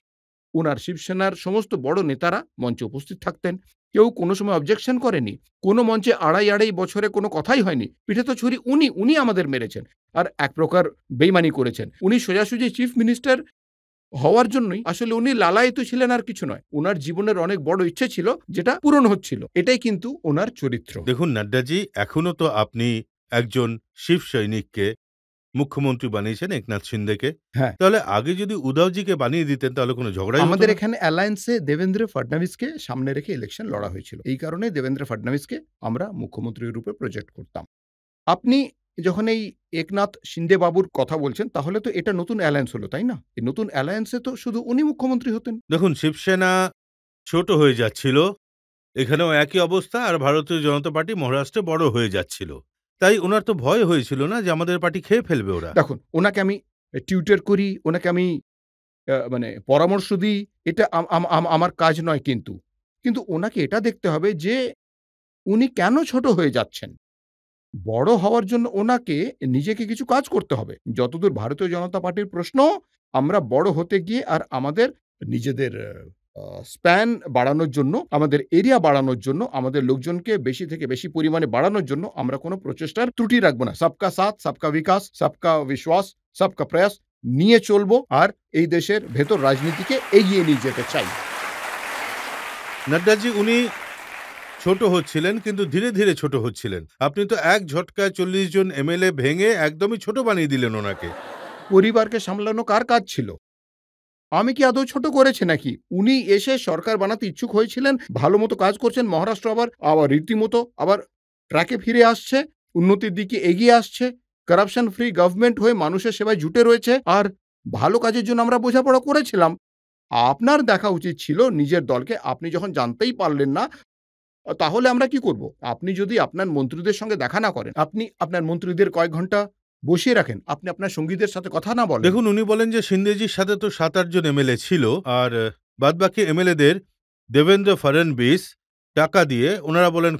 উনার শিবসেনার সমস্ত বড় নেতারা মঞ্চে উপস্থিত থাকতেন। কেউ কোনো সময় অবজেকশন করেনি। কোনো মঞ্চে আড়াই বছরে কোনো কথাই হয়নি। পিঠে তো ছুরি উনি আমাদের মেরেছেন। আর এক প্রকার বেইমানি করেছেন। উনি সোজাসুজি চিফ মিনিস্টার হওয়ার জন্যই আসলে উনি লালায়িত ছিলেন, আর কিছু নয়। উনার জীবনের অনেক বড় ইচ্ছে ছিল, যেটা পূরণ হচ্ছিল। এটাই কিন্তু ওনার চরিত্র। দেখুন নাড্ডাজি, এখনো তো আপনি একজন শিব সৈনিককে মুখ্যমন্ত্রী বানিয়েছেন, একনাথ শিন্দেকে। হ্যাঁ। তাহলে আগে যদি উদ্ধবজিকে বানিয়ে দিতেন তাহলে কোনো ঝগড়াই হতো আমাদের না। এখানে অ্যালায়েন্সে দেবেন্দ্র ফডনবিসকে সামনে রেখে ইলেকশন লড়া হয়েছিল। এই কারণে দেবেন্দ্র ফডনবিসকে আমরা মুখ্যমন্ত্রীর রূপে প্রজেক্ট করতাম। আপনি যখন এই একনাথ শিন্দে বাবুর কথা বলছেন, তাহলে তো এটা নতুন অ্যালায়েন্স হলো, তাই না? এই নতুন অ্যালায়েন্সে তো শুধু উনি মুখ্যমন্ত্রী হতেন। দেখুন, শিবসেনা ছোট হয়ে যাচ্ছিল, এখানেও একই অবস্থা। আর ভারতীয় জনতা পার্টি মহারাষ্ট্রে বড় হয়ে যাচ্ছিল। তাই ওনার তো ভয় হয়েছিল না যে আমাদের পার্টি খেয়ে ফেলবে ওরা। দেখুন, ওনাকে আমি টিউটর করি, ওনাকে আমি মানে পরামর্শ দিই। এটা আমার কাজ নয় কিন্তু। কিন্তু ওনাকে এটা দেখতে হবে যে উনি কেন ছোট হয়ে যাচ্ছেন? বড় হওয়ার জন্য ওনাকে নিজেকে কিছু কাজ করতে হবে। যতদূর ভারতীয় জনতা পার্টির প্রশ্ন, আমরা বড় হতে গিয়ে আর আমাদের নিজেদের স্প্যান বাড়ানোর জন্য, আমাদের এরিয়া বাড়ানোর জন্য, আমাদের লোকজনকে বেশি থেকে বেশি পরিমাণে বাড়ানোর জন্য আমরা কোনো প্রচেষ্টার ত্রুটি রাখব না। সবকা সাথ, সবকা বিকাশ, সবকা বিশ্বাস, সবকা প্রয়াস নিয়ে চলব। আর এই দেশের ভেতর রাজনীতিকে এগিয়ে নিয়ে যেতে চাই। নাড্ডাজি, উনি ছোট হচ্ছিলেন, কিন্তু ধীরে ধীরে ছোট হচ্ছিলেন। আপনি তো এক ঝটকায় 40 জন এমএলএ ভেঙে একদমই ছোট বানিয়ে দিলেন ওনাকে। পরিবারকে সামলানো কার কাজ ছিল? আমি কি আদৌ ছোট করেছি নাকি? উনি এসে সরকার বানাতে ইচ্ছুক হয়েছিলেন, ভালো মতো কাজ করছেন। মহারাষ্ট্র আবার রীতিমতো আবার ট্র্যাকে ফিরে আসছে, উন্নতির দিকে এগিয়ে আসছে। করাপশন ফ্রি গভর্নমেন্ট হয়ে মানুষের সেবায় জুটে রয়েছে। আর ভালো কাজের জন্য আমরা বোঝাপড়া করেছিলাম। আপনার দেখা উচিত ছিল নিজের দলকে। আপনি যখন জানতেই পারলেন না, তাহলে আমরা কি করব? আপনি যদি আপনার মন্ত্রীদের সঙ্গে দেখা না করেন, আপনি আপনার মন্ত্রীদের কয়েক ঘন্টা বসিয়ে রাখেন, আপনি আপনার সঙ্গীদের সাথে কথা না বলেন। দেখুন, উনি বলেন যে সিন্দেজির সাথে তো 7-8 জন এমএলএ ছিল, আর বাদবাকি এমএলএদের দেবেন্দ্র ফডনবিস টাকা দিয়ে, ওনারা বলেন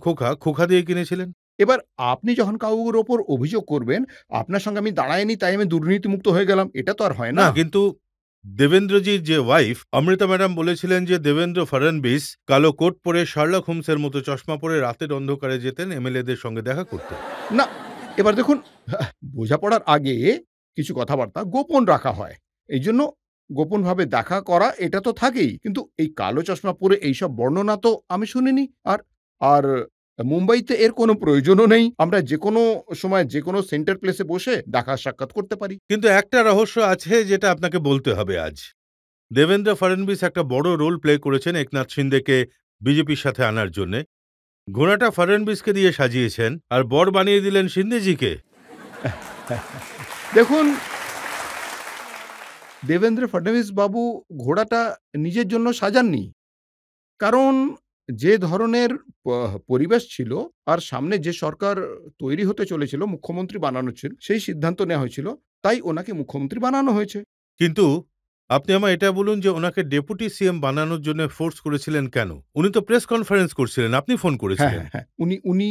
খোখা দিয়ে কিনেছিলেন। এবার আপনি যখন কারোর ওপর অভিযোগ করবেন, আপনার সঙ্গে আমি দাঁড়াইনি তাই আমি দুর্নীতিমুক্ত হয়ে গেলাম, এটা তো আর হয় না। না, কিন্তু দেবেন্দ্রজির যে ওয়াইফ অমৃতা ম্যাডাম বলেছিলেন যে দেবেন্দ্র ফডনবিস কালো কোট পরে শার্লক হোমসের মতো চশমা পরে রাতের অন্ধকারে যেতেন এমএলএদের সঙ্গে দেখা করতে। না, এবার দেখুন, বোঝাপড়ার আগে কিছু কথাবার্তা গোপন রাখা হয়। এইজন্য গোপনভাবে দেখা করা এটা তো থাকেই। কিন্তু এই কালো চশমা পরে এইসব বর্ণনা তো আমি শুনিনি। আর আর মুম্বাইতে এর কোনো প্রয়োজনও নেই। আমরা যেকোনো সময় যেকোনো সেন্টার প্লেসে বসে দেখা সাক্ষাৎ করতে পারি। কিন্তু একটা রহস্য আছে যেটা আপনাকে বলতে হবে আজ। দেবেন্দ্র ফডনবিস একটা বড় রোল প্লে করেছেন একনাথ শিন্দেকে বিজেপির সাথে আনার জন্যে। ঘোড়াটা ফডনবিসকে দিয়ে সাজিয়েছেন আর বর বানিয়ে দিলেন শিন্দেজিকে। দেখুন, দেবেন্দ্র ফডনবিস বাবু ঘোড়াটা নিজের জন্য সাজাননি। কারণ যে ধরনের পরিবেশ ছিল আর সামনে যে সরকার তৈরি হতে চলেছিল, মুখ্যমন্ত্রী বানানো ছিল, সেই সিদ্ধান্ত নেওয়া হয়েছিল। তাই ওনাকে মুখ্যমন্ত্রী বানানো হয়েছে। কিন্তু আপনি আমায় এটা বলুন যে ওনাকে ডেপুটি সিএম বানানোর জন্য ফোর্স করেছিলেন কেন? উনি তো প্রেস কনফারেন্স করছিলেন, আপনি ফোন হ্যাঁ, করেছিলেন। হ্যাঁ, হ্যাঁ। উনি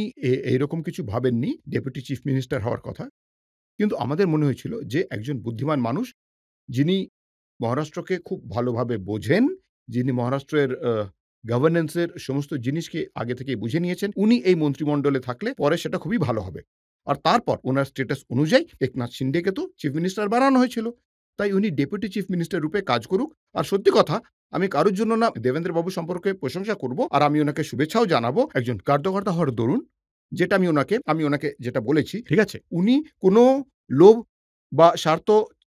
এইরকম কিছু ভাবেননি। ডেপুটি চিফ মিনিস্টার হওয়ার কথা। কিন্তু আমাদের মনে হয়েছিল যে একজন বুদ্ধিমান মানুষ, যিনি মহারাষ্ট্রকে খুব ভালোভাবে বোঝেন, যিনি মহারাষ্ট্রের গভর্নেন্সের সমস্ত জিনিসকে আগে থেকেই বুঝে নিয়েছেন, উনি এই মন্ত্রিমণ্ডলে থাকলে পরে সেটা খুবই ভালো হবে। আর তারপর উনার স্ট্যাটাস অনুযায়ী একনাথ শিন্ডেকে তো চিফ মিনিস্টার বানানো হয়েছিল। তাই উনি ডেপুটি চিফ মিনিস্টার রূপে কাজ করুক। আর সত্যি কথা, আমি কারোর জন্য না দেবেন্দ্র বাবু সম্পর্কে প্রশংসা করব, আর আমি ওনাকে শুভেচ্ছাও জানাবো একজন কার্যকর্তা হওয়ার দরুন। যেটা আমি ওনাকে যেটা বলেছি, ঠিক আছে? উনি কোনো লোভ বা স্বার্থ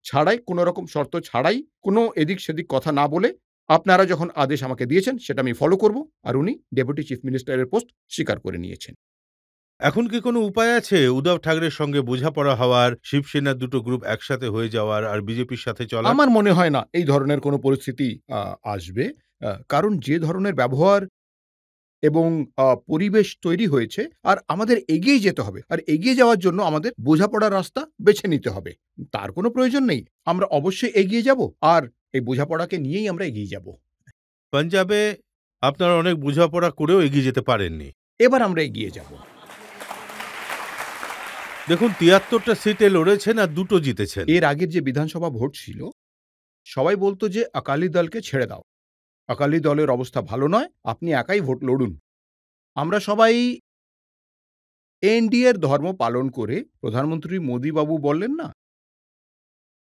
ছাড়াই, কোনো রকম শর্ত ছাড়াই, কোনো এদিক সেদিক কথা না বলে আপনারা যখন আদেশ আমাকে দিয়েছেন সেটা আমি ফলো করব। আর উনি ডেপুটি চিফ মিনিস্টারের পোস্ট স্বীকার করে নিয়েছেন। এখন কি কোনো উপায় আছে উদ্ধব ঠাকরের সঙ্গে বোঝাপড়া হওয়ার, শিবসেনার দুটো গ্রুপ একসাথে হয়ে যাওয়ার আর বিজেপির সাথে চলার? আমার মনে হয় না এই ধরনের কোনো পরিস্থিতি আসবে। কারণ যে ধরনের ব্যবহার এবং পরিবেশ তৈরি হয়েছে, আর আমাদের এগিয়ে যেতে হবে। আর এগিয়ে যাওয়ার জন্য আমাদের বোঝাপড়ার রাস্তা বেছে নিতে হবে। তার কোনো প্রয়োজন নেই। আমরা অবশ্যই এগিয়ে যাব, আর এই বোঝাপড়াকে নিয়েই আমরা এগিয়ে যাব। পাঞ্জাবে আপনারা অনেক বোঝাপড়া করেও এগিয়ে যেতে পারেননি। এবার আমরা এগিয়ে যাব। দেখুন, ৭৩টা সিটে লড়েছেন আর দুটো জিতেছেন। এর আগের যে বিধানসভা ভোট ছিল, সবাই বলতো যে আকালি দলকে ছেড়ে দাও। আকালি দলের অবস্থা ভালো নয়, আপনি একাই ভোট লড়ুন। আমরা সবাই এনডিএর ধর্ম পালন করে প্রধানমন্ত্রী মোদি বাবু বললেন না,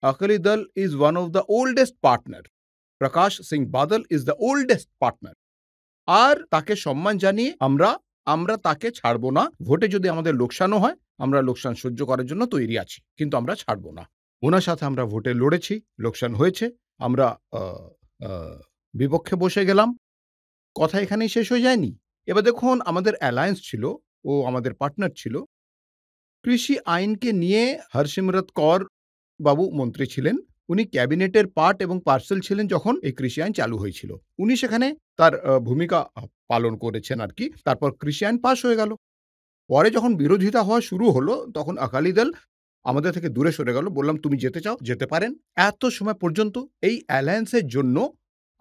Akali Dal is one of the oldest partner. Prakash Singh Badal is the oldest partner. আর তাকে সম্মান জানিয়ে আমরা তাকে ছাড়বো না। ভোটে যদি আমাদের লোকসানও হয়, আমরা লোকসান সহ্য করার জন্য তৈরি আছি, কিন্তু আমরা ছাড়বো না। ওনার সাথে আমরা ভোটে লড়েছি, লোকসান হয়েছে, আমরা বিপক্ষে বসে গেলাম। কথা এখানেই শেষ হয়ে যায়নি। এবার দেখুন, আমাদের অ্যালায়েন্স ছিল, ও আমাদের পার্টনার ছিল। কৃষি আইনকে নিয়ে হরসিমরত কৌর বাবু মন্ত্রী ছিলেন। উনি ক্যাবিনেটের পার্ট এবং পার্সেল ছিলেন যখন এই কৃষি আইন চালু হয়েছিল। উনি সেখানে তার ভূমিকা পালন করেছেন আর কি। তারপর কৃষি আইন পাস হয়ে গেল। পরে যখন বিরোধিতা হওয়া শুরু হলো, তখন আকালি দল আমাদের থেকে দূরে সরে গেল। বললাম, তুমি যেতে চাও যেতে পারেন। এত সময় পর্যন্ত এই অ্যালায়েন্সের জন্য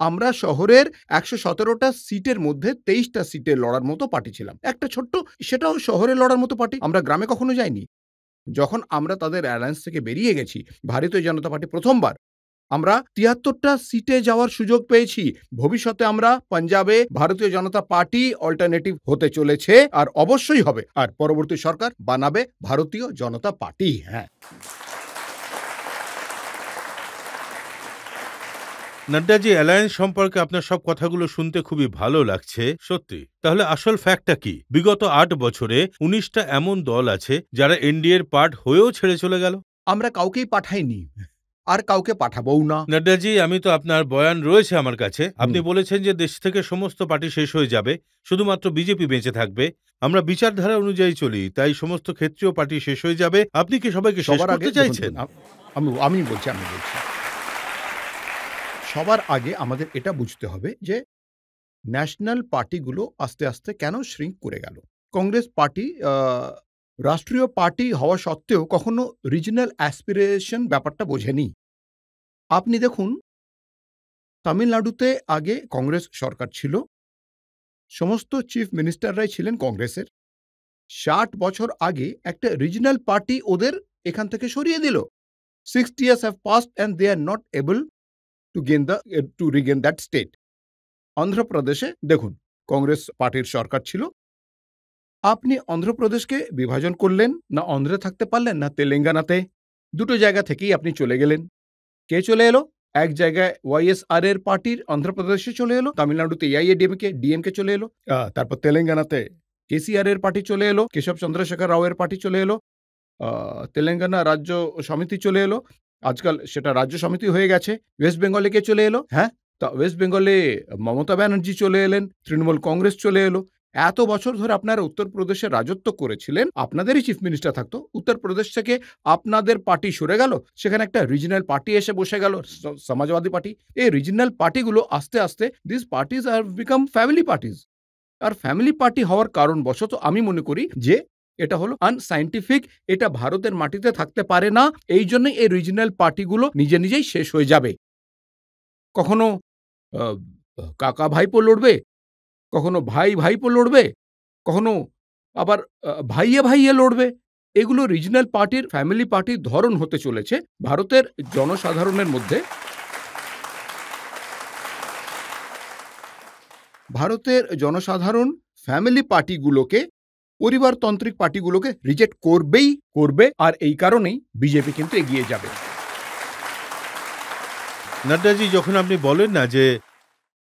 আমরা শহরের ১১৭টা সিটের মধ্যে ২৩টা সিটে লড়ার মতো পার্টি ছিলাম। একটা ছোট্ট, সেটাও শহরে লড়ার মতো পার্টি। আমরা গ্রামে কখনো যাইনি। যখন আমরা তাদের অ্যালায়েন্স থেকে বেরিয়ে গেছি, ভারতীয় জনতা পার্টি প্রথমবার আমরা ৭৩টা সিটে যাওয়ার সুযোগ পেয়েছি। ভবিষ্যতে আমরা পাঞ্জাবে ভারতীয় জনতা পার্টি অল্টারনেটিভ হতে চলেছে, আর অবশ্যই হবে। আর পরবর্তী সরকার বানাবে ভারতীয় জনতা পার্টি। হ্যাঁ, নাড্ডাজি, অ্যালায়েন্স সম্পর্কে আপনার সব কথাগুলো শুনতে খুবই ভালো লাগছে, সত্যি। তাহলে আসল ফ্যাক্টটা কি? বিগত ৮ বছরে ১৯টা এমন দল আছে যারা এনডিএর পার্ট হয়েও ছেড়ে চলে গেল। আমরা কাউকেই পাঠাইনি, আর কাউকে পাঠাবও না। নাড্ডাজি, আমি তো আপনার বয়ান রয়েছে আমার কাছে। আপনি বলেছেন যে দেশ থেকে সমস্ত পার্টি শেষ হয়ে যাবে, শুধুমাত্র বিজেপি বেঁচে থাকবে। আমরা বিচারধারা অনুযায়ী চলি, তাই সমস্ত ক্ষেত্রীয় পার্টি শেষ হয়ে যাবে। আপনি কি সবাইকে শেষ সবার আগে করতে চাইছেন? আমি বলছি, সবার আগে আমাদের এটা বুঝতে হবে যে ন্যাশনাল পার্টিগুলো আস্তে আস্তে কেন শ্রিঙ্ক করে গেল। কংগ্রেস পার্টি রাষ্ট্রীয় পার্টি হওয়া সত্ত্বেও কখনো রিজনাল অ্যাসপিরেশন ব্যাপারটা বোঝেনি। আপনি দেখুন, তামিলনাড়ুতে আগে কংগ্রেস সরকার ছিল, সমস্ত চিফ মিনিস্টাররাই ছিলেন কংগ্রেসের। ৬০ বছর আগে একটা রিজনাল পার্টি ওদের এখান থেকে সরিয়ে দিল। 60 years have passed and they are not able to regain that state. অন্ধ্রপ্রদেশে দেখুন, কংগ্রেস পার্টির সরকার ছিল। আপনি অন্ধ্রপ্রদেশকে বিভাজন করলেন না, অন্ধ্রে থাকতে পারলেন না তেলেঙ্গানাতে। দুটো জায়গা থেকেই আপনি চলে গেলেন। কে চলে এলো? এক জায়গায় ওয়াইএসআর এর পার্টির অন্ধ্রপ্রদেশে চলে এলো, তামিলনাড়ুতে ডিএমকে চলে এলো, তারপর তেলেঙ্গানাতে কেসিআর এর পার্টি চলে এলো, কেশব চন্দ্রশেখর রাও এর পার্টি চলে এলো, তেলেঙ্গানা রাজ্য সমিতি চলে এলো, আজকাল সেটা রাজ্য সমিতি হয়ে গেছে। ওয়েস্ট বেঙ্গলে কে চলে এলো? হ্যাঁ, তা ওয়েস্ট বেঙ্গলে মমতা ব্যানার্জি চলে এলেন, তৃণমূল কংগ্রেস চলে এলো। এত বছর ধরে আপনারা উত্তরপ্রদেশে রাজত্ব করেছিলেন, আপনাদেরই চিফ মিনিস্টার থাকতো। উত্তরপ্রদেশ থেকে আপনাদের পার্টি সরে গেল, সেখানে একটা রিজনাল পার্টি এসে বসে গেল, সমাজবাদী পার্টি। এই রিজনাল পার্টিগুলো আস্তে আস্তে this parties are become family parties. আর ফ্যামিলি পার্টি হওয়ার কারণ বশত আমি মনে করি যে এটা হলো আনসাইন্টিফিক, এটা ভারতের মাটিতে থাকতে পারে না। এই জন্যই এই রিজনাল পার্টিগুলো নিজে নিজেই শেষ হয়ে যাবে। কখনো কাকা ভাইপো লড়বে, কখনো ভাই ভাইপো লড়বে, কখনো আবার ভাইয়ে ভাইয়ে লড়বে। এগুলো রিজনাল পার্টির, ফ্যামিলি পার্টির ধরন হতে চলেছে ভারতের জনসাধারণের মধ্যে। ভারতের জনসাধারণ ফ্যামিলি পার্টিগুলোকে, পরিবারতান্ত্রিক পার্টিগুলোকে রিজেক্ট করবে, আর এই কারণেই বিজেপি কিন্তু এগিয়ে যাবে। নাড্ডাজি, যখন আপনি বলেন না যে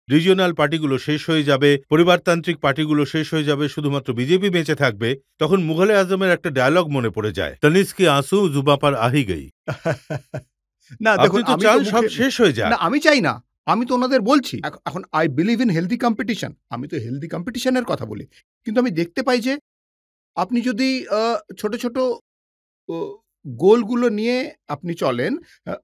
রিজিওনাল পার্টিগুলো শেষ হয়ে যাবে, পরিবারতান্ত্রিক পার্টিগুলো শেষ হয়ে যাবে, শুধুমাত্র বিজেপি বেঁচে থাকবে, তখন মুঘলে আজমের একটা ডায়লগ মনে পড়ে যায়, তনিস কি আঁসু জুবা পার আহি গই। না দেখুন, আপনি তো চান সব শেষ হয়ে যাক। না, আমি চাই না, আমি তো ওনাদের বলছি এখন I believe in healthy competition, আমি তো হেলদি কম্পিটিশনের কথা বলি। কিন্তু আমি দেখতে পাই যে আপনি যদি ছোট ছোট গোলগুলো নিয়ে আপনি চলেন,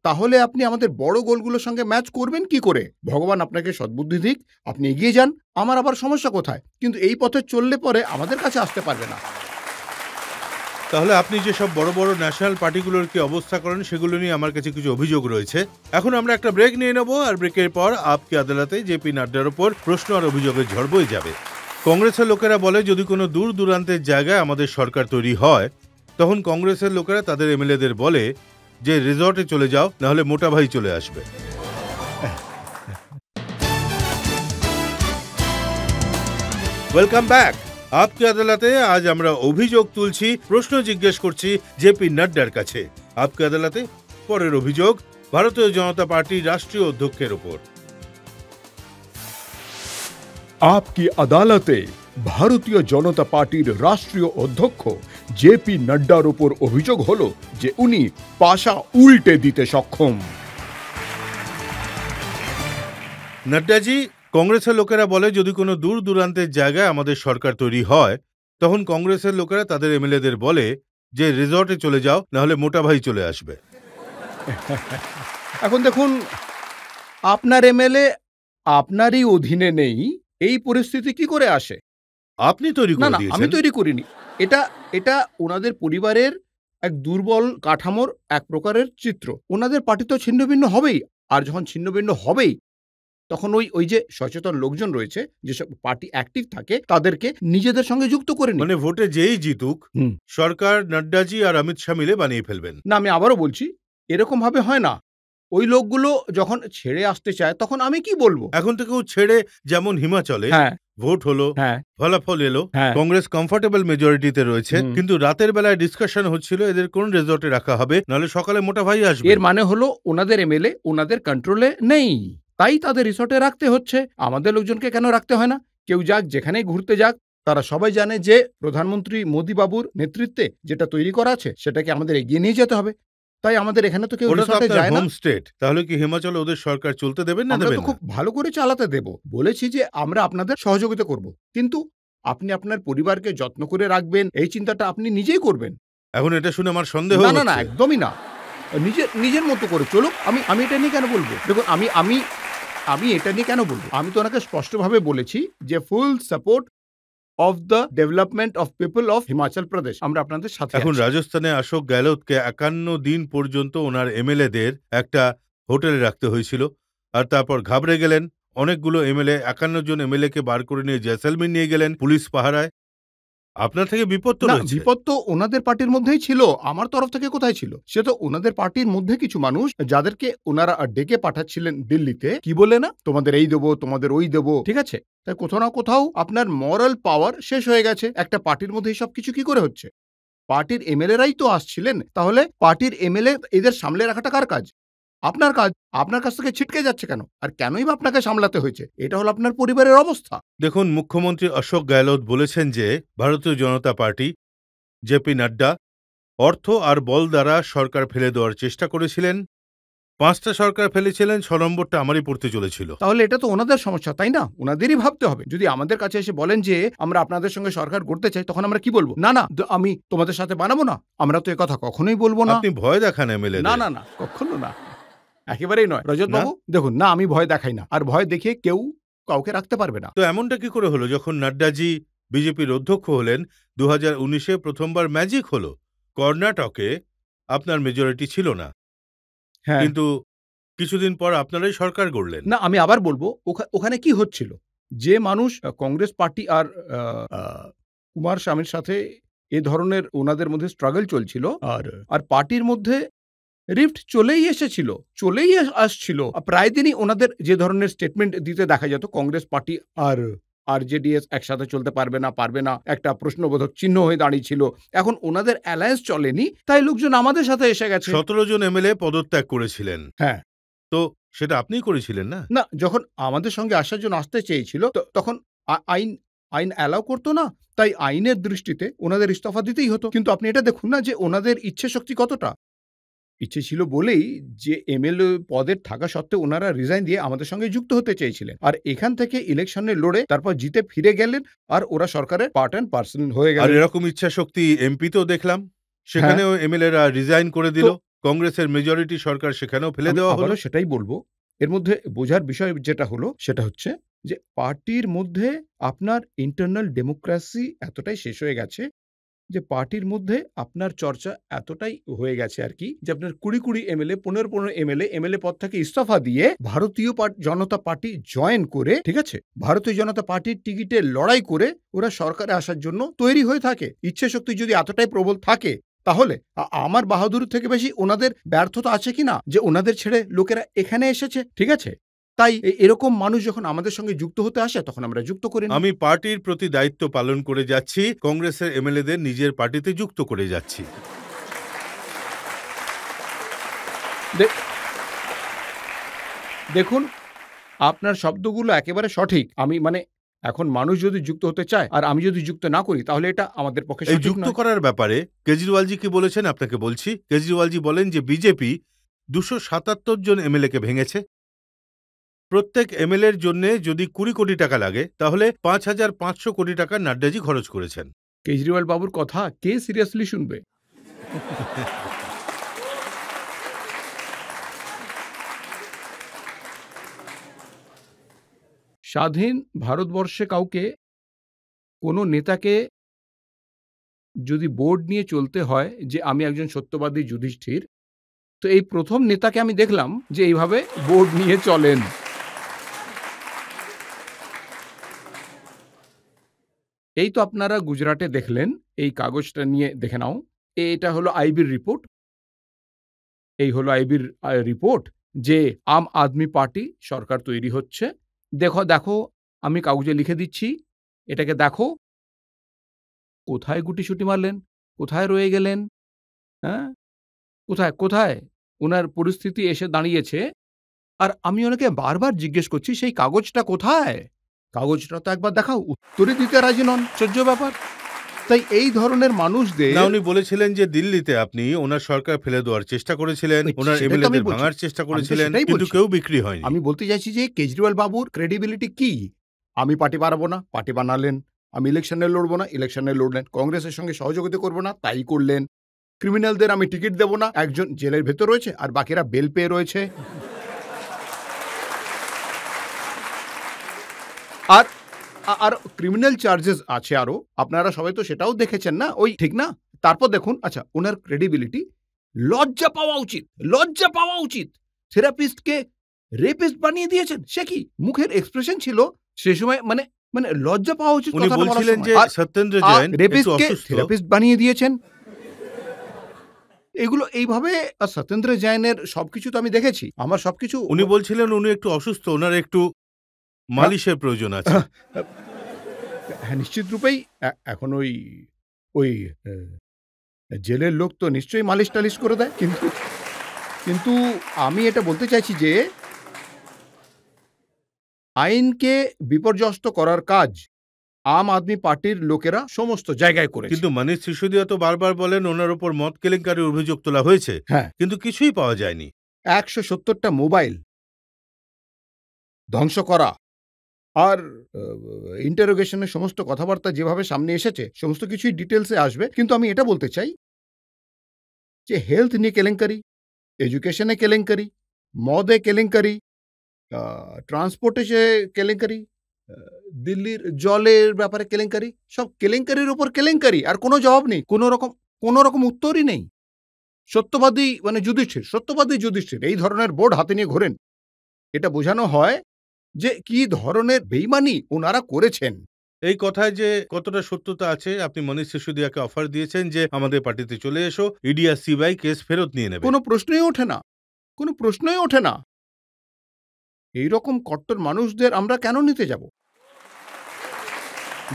তাহলে আপনি আমাদের বড় গোলগুলোর সঙ্গে ম্যাচ করবেন কি করে? ভগবান আপনাকে সদ্বুদ্ধি দিক, আপনি এগিয়ে যান, আমার আবার সমস্যা কোথায়? কিন্তু এই পথে চললে পরে আমাদের কাছে আসতে পারবে না। তাহলে আপনি যেসব বড় বড় ন্যাশনাল পার্টিগুলোর কি অবস্থা করেন সেগুলো নিয়ে আমার কাছে কিছু অভিযোগ রয়েছে। এখন আমরা একটা ব্রেক নিয়ে নেব, আর ব্রেকের পর আপকি আদালতে জেপি নাড্ডার ওপর প্রশ্ন আর অভিযোগের ঝড় বয়ে যাবে। কংগ্রেসের লোকেরা বলে যদি কোনো দূর দূরান্তের জায়গায় আমাদের সরকার তৈরি হয়, তখন কংগ্রেসের লোকেরা তাদের এমএলএদের বলে যে রিসর্টে চলে যাও, নাহলে মোটা ভাই চলে আসবে। Welcome back. আপকি আদালতে আজ আমরা অভিযোগ তুলছি, প্রশ্ন জিজ্ঞেস করছি জেপি নাড্ডার কাছে। আপকি আদালতে পরের অভিযোগ ভারতীয় জনতা পার্টির রাষ্ট্রীয় অধ্যক্ষের ওপর। আপকি আদালতে ভারতীয় জনতা পার্টির রাষ্ট্রীয় অধ্যক্ষ জেপি নাড্ডার উপর অভিযোগ হলো যে উনি পাশা উল্টে দিতে সক্ষম। নাড্ডাজি, কংগ্রেসের লোকেরা বলে যদি কোনো দূর দূরান্তের জায়গায় আমাদের সরকার তৈরি হয়, তখন কংগ্রেসের লোকেরা তাদের এমএলএদের বলে যে রিসর্টে চলে যাও, নাহলে মোটা ভাই চলে আসবে। এখন দেখুন, আপনার এমএলএ আপনারই অধীনে নেই, এই পরিস্থিতি কি করে আসে? আপনি তৈরি না করে না, আমি দিয়েছেন। তৈরি করিনি। এটা ওনাদের পরিবারের এক দুর্বল কাঠামোর এক প্রকারের চিত্র। ওনাদের পার্টি তো ছিন্নভিন্ন হবেই, আর যখন ছিন্নভিন্ন হবেই তখন ওই যে সচেতন লোকজন রয়েছে, যেসব পার্টি অ্যাক্টিভ থাকে, তাদেরকে নিজেদের সঙ্গে যুক্ত করে নিন। মানে ভোটে যেই জিতুক, সরকার নাড্ডাজি আর অমিত শাহ মিলে বানিয়ে ফেলবেন। না, আমি আবারও বলছি, এরকম ভাবে হয় না। ওই লোকগুলো যখন ছেড়ে আসতে চায় তখন আমি কি বলবো? এখন থেকেও ছেড়ে, যেমন হিমাচলে ভোট হলো, ফলাফল এলো, কংগ্রেস কমফোর্টেবল মেজরিটিতে রয়েছে, কিন্তু রাতের বেলায় ডিসকাশন হচ্ছিল এদের কোন রিসর্টে রাখা হবে, নাহলে সকালে মোটা ভাই আসবে। এর মানে হলো ওনাদের এমএলএ ওনাদের কন্ট্রোলে নেই, তাই তাদের রিসর্টে রাখতে হচ্ছে। আমাদের লোকজনকে কেন রাখতে হয় না? কেউ যাক, যেখানেই ঘুরতে যাক, তারা সবাই জানে যে প্রধানমন্ত্রী মোদি বাবুর নেতৃত্বে যেটা তৈরি করা আছে সেটাকে আমাদের এগিয়ে নিয়ে যেতে হবে। তাই আমাদের এখানে তো কেউ রিসর্টে যায় না। হোম স্টেট, তাহলে কি হিমাচলে ওদের সরকার চলতে দেবেন না আমরা দেবেন তো না? খুব ভালো করে চালাতে দেব। বলেছি যে আমরা আপনাদের সহযোগিতা করব, কিন্তু আপনি আপনার পরিবারকে যত্ন করে রাখবেন, এই চিন্তাটা আপনি নিজেই করবেন। এখন এটা শুনে আমার সন্দেহ না হচ্ছে। না না, একদমই না। নিজের মতো করে চলুক। আমি এটা নিয়ে কেন বলবো? দেখুন, আমি এটা নিয়ে কেন বলবো? আমি তো ওনাকে স্পষ্টভাবে বলেছি যে full support of the development of people of Himachal Pradesh, আমরা আপনাদের সাথে এখন আছি। রাজস্থানে অশোক গেহলোতকে 51 দিন পর্যন্ত ওনার এমএলএদের একটা হোটেলে রাখতে হয়েছিল, আর তারপর ঘাবড়ে গেলেন। অনেকগুলো এমএলএ, 51 জন এমএলএ কে বার করে নিয়ে জয়সলমীর নিয়ে গেলেন পুলিশ পাহারায়। আপনার থেকে বিপদ তো না, রয়েছে। বিপদ তো ওনাদের পার্টির মধ্যেই ছিল, আমার তরফ থেকে কোথায় ছিল? সে তো ওনাদের পার্টির মধ্যে কিছু মানুষ, যাদেরকে ওনারা ডেকে পাঠাচ্ছিলেন দিল্লিতে, কি বলে না, তোমাদের এই দেবো, তোমাদের ওই দেবো, ঠিক আছে? তাই কোথাও না কোথাও আপনার মরাল পাওয়ার শেষ হয়ে গেছে। একটা পার্টির মধ্যে সব কিছু কি করে হচ্ছে? পার্টির এমএলএরাই তো আসছিলেন, তাহলে পার্টির এমএলএ এদের সামলে রাখাটা কার কাজ? আপনার কাজ। আপনার কাছ থেকে ছিটকে যাচ্ছে কেন? আর কেনই বা আপনাকে সামলাতে হয়েছে? এটা হলো আপনার পরিবারের অবস্থা। দেখুন, মুখ্যমন্ত্রী অশোক গেহলোত বলেছেন যে ভারতীয় জনতা পার্টি, জেপি নাড্ডা অর্থ আর বল দ্বারা সরকার ফেলে দেওয়ার চেষ্টা করেছিলেন। 5টা সরকার ফেলেছিলেন, 6 নম্বরটা আমারই পড়তে চলেছিল। তাহলে এটা তো ওনাদের সমস্যা, তাই না? ওনাদেরই ভাবতে হবে। যদি আমাদের কাছে এসে বলেন যে আমরা আপনাদের সঙ্গে সরকার গড়তে চাই, তখন আমরা কি বলবো? না না, আমি তোমাদের সাথে বানাবো না। আমরা তো একথা কখনোই বলবো না। আপনি ভয় দেখান এমএলএ। না না না, কখনো না, একেবারেই নয়। রজত বাবু, দেখুন না, আমি ভয় দেখাই না, আর ভয় দেখিয়ে কেউ কাউকে রাখতে পারবে না। তো এমনটা কি করে হলো যখন নাড্ডাজি বিজেপির অধ্যক্ষ হলেন? 2019-এ প্রথমবার ম্যাজিক হলো, কর্ণাটকে আপনার মেজরিটি ছিল না, কিন্তু কিছুদিন পর আপনারাই সরকার গড়লেন। না, আমি আবার বলবো, ওখানে কি হচ্ছিল? যে মানুষ কংগ্রেস পার্টি আর কুমার স্বামীর সাথে এ ধরনের ওনাদের মধ্যে স্ট্রাগল চলছিল, আর পার্টির মধ্যে রিফট চলেই এসেছিল, আসছিল। প্রায় দিনই ওনাদের যে ধরনের স্টেটমেন্ট দিতে দেখা যেত, কংগ্রেস পার্টি আর আরজেডিএস একসাথে চলতে পারবে না, একটা প্রশ্নবোধক চিহ্ন হয়ে দাঁড়িয়েছিল। এখন ওনাদের অ্যালায়েন্স চলেনি, তাই লোকজন আমাদের সাথে এসে গেছে। 17 জন এমএলএ পদত্যাগ করেছিলেন। হ্যাঁ, তো সেটা আপনিই করেছিলেন না? না, যখন আমাদের সঙ্গে আসার জন্য আসতে চেয়েছিল তখন আইন অ্যালাউ করতো না, তাই আইনের দৃষ্টিতে ওনাদের ইস্তফা দিতেই হতো। কিন্তু আপনি এটা দেখুন না যে ওনাদের ইচ্ছে শক্তি কতটা। ইচ্ছে ছিল বলেই যে এমএলএ পদের থাকা সত্ত্বেও ওনারা রিজাইন দিয়ে আমাদের সঙ্গে যুক্ত হতে চেয়েছিলেন, আর এখান থেকে ইলেকশনে লড়ে তারপর জিতে ফিরে গেলেন, আর ওরা সরকারের পার্ট অ্যান্ড পার্সন হয়ে আর গেলেন। এরকম ইচ্ছা শক্তি এমপি তো দেখলাম, সেখানেও এমএলএরা রিজাইন করে দিল, কংগ্রেসের মেজরিটি সরকার সেখানেও ফেলে দেওয়া হলো। সেটাই বলবো, এর মধ্যে বোঝার বিষয় যেটা হলো সেটা হচ্ছে যে পার্টির মধ্যে আপনার ইন্টারনাল ডেমোক্রেসি এতটাই শেষ হয়ে গেছে যে পার্টির মধ্যে আপনার চর্চা এতটাই হয়ে গেছে আর কি, যে আপনার 20 এমএলএ 15 এমএলএ পদ থেকে ইস্তফা দিয়ে ভারতীয় জনতা পার্টি জয়েন করে, ঠিক আছে, ভারতীয় জনতা পার্টির টিকিটে লড়াই করে ওরা সরকারে আসার জন্য তৈরি হয়ে থাকে। ইচ্ছে শক্তি যদি এতটাই প্রবল থাকে, তাহলে আমার বাহাদুর থেকে বেশি ওনাদের ব্যর্থতা আছে কিনা যে ওনাদের ছেড়ে লোকেরা এখানে এসেছে, ঠিক আছে। তাই এরকম মানুষ যখন আমাদের সঙ্গে যুক্ত হতে আসে তখন আমরা যুক্ত করি না। আমি পার্টির প্রতি দায়িত্ব পালন করে যাচ্ছি, কংগ্রেসের এমএলএদের নিজের পার্টিতে যুক্ত করে যাচ্ছি। দেখুন, আপনার শব্দগুলো একেবারে সঠিক। আমি এখন মানুষ যদি যুক্ত হতে চায় আর আমি যদি যুক্ত না করি, তাহলে এটা আমাদের পক্ষে এই সঠিক যুক্ত নয়। করার ব্যাপারে কেজরিওয়ালজি কি বলেছেন আপনাকে বলছি। কেজরিওয়ালজি বলেন যে বিজেপি 277 জন এমএলএকে ভেঙেছে। প্রত্যেক এমএলএর জন্য যদি 20 কোটি টাকা লাগে, তাহলে 5500 কোটি টাকা নাড্ডাজি খরচ করেছেন। কেজরিওয়াল বাবুর কথা কে সিরিয়াসলি শুনবে? স্বাধীন ভারতবর্ষে কাউকে, কোনো নেতাকে যদি বোর্ড নিয়ে চলতে হয় যে আমি একজন সত্যবাদী যুধিষ্ঠির, তো এই প্রথম নেতাকে আমি দেখলাম যে এইভাবে বোর্ড নিয়ে চলেন। এই তো আপনারা গুজরাটে দেখলেন, এই কাগজটা নিয়ে দেখে নাও, এটা হলো আইবির রিপোর্ট। এই হলো আইবির রিপোর্ট যে আম আদমি পার্টি সরকার তৈরি হচ্ছে। দেখো, আমি কাগজে লিখে দিচ্ছি, এটাকে দেখো। কোথায় গুটিসুটি মারলেন? কোথায় রয়ে গেলেন? হ্যাঁ, কোথায় ওনার পরিস্থিতি এসে দাঁড়িয়েছে। আর আমি ওনাকে বারবার জিজ্ঞেস করছি, সেই কাগজটা কোথায়? কাগজটা তো একবার দেখাও। উত্তরে দিতে রাজি নন, আশ্চর্য ব্যাপার। তাই এই ধরনের মানুষদের, না, উনি বলেছিলেন যে দিল্লিতে আপনি ওনার সরকার ফেলে দেওয়ার চেষ্টা করেছিলেন, ওনার সেটাই তো আমি এমএলএদের বলছি। ভাঙার চেষ্টা আমি তো করেছিলেন, সেটাই কিন্তু বলছি। কেউ বিক্রি হয়নি। আমি বলতে চাইছি যে কেজরিওয়াল বাবুর ক্রেডিবিলিটি কি? আমি পার্টি বানাবো না, পার্টি বানালেন। আমি ইলেকশনে লড়বো না, ইলেকশনে লড়লেন। কংগ্রেসের সঙ্গে সহযোগিতা করবো না, তাই করলেন। ক্রিমিনালদের আমি টিকিট দেবো না, একজন জেলের ভেতর রয়েছে আর বাকিরা বেল পেয়ে রয়েছে। আর আর ক্রিমিনাল চার্জেস আছে আরো, আপনারা সবাই তো সেটাও দেখেছেন না, ওই ঠিক না? তারপর দেখুন, আচ্ছা, ওনার ক্রেডিবিলিটি, লজ্জা পাওয়া উচিত। থেরাপিস্টকে রেপিস্ট বানিয়ে দিয়েছেন। সে কি মুখের এক্সপ্রেশন ছিল সে সময়, মানে লজ্জা পাওয়া উচিত। উনি বলছিলেন যে সত্যেন্দ্র জৈন একটু রেপিস্টকে অসুস্থ। থেরাপিস্ট বানিয়ে দিয়েছেন। এগুলো এইভাবে, আর সত্যেন্দ্র জৈনের সবকিছু তো আমি দেখেছি, আমার সবকিছু। উনি বলছিলেন উনি একটু অসুস্থ, ওনার একটু মালিশের প্রয়োজন আছে। হ্যাঁ, নিশ্চিত রূপেই। এখন ওই জেলের লোক তো নিশ্চয়ই মালিশ টালিশ করে দেয়, কিন্তু আমি এটা বলতে চাইছি যে আইনকে বিপর্যস্ত করার কাজ আম আদমি পার্টির লোকেরা সমস্ত জায়গায় করেছে। কিন্তু মনীষ সিসোদিয়া তো বারবার বলেন ওনার উপর মদ কেলেঙ্কারির অভিযোগ তোলা হয়েছে, হ্যাঁ, কিন্তু কিছুই পাওয়া যায়নি। 170টা মোবাইল ধ্বংস করা, আর ইন্টারোগেশনের সমস্ত কথাবার্তা যেভাবে সামনে এসেছে, সমস্ত কিছুই ডিটেলসে আসবে। কিন্তু আমি এটা বলতে চাই যে হেলথ নিয়ে কেলেঙ্কারি, এডুকেশনে কেলেঙ্কারি, মদে কেলেঙ্কারি, ট্রান্সপোর্টে কেলেঙ্কারি, দিল্লির জলের ব্যাপারে কেলেঙ্কারি, সব কেলেঙ্কারির উপর কেলেঙ্কারি, আর কোনো জবাব নেই, কোনো রকম উত্তরই নেই। সত্যবাদী যুধিষ্ঠির এই ধরনের বোর্ড হাতে নিয়ে ঘোরেন। এটা বোঝানো হয় যে কি ধরনের বেইমানি ওনারা করেছেন। এই কথায় যে কতটা সত্যতা আছে, আপনি মনীষ সিসোদিয়াকে অফার দিয়েছেন যে আমাদের পার্টিতে চলে এসো, ইডি আর সিবিআই কেস ফেরত নিয়ে নেবে। কোনো প্রশ্নই ওঠে না, কোনো প্রশ্নই ওঠে না। এইরকম কট্টর মানুষদের আমরা কেন নিতে যাব,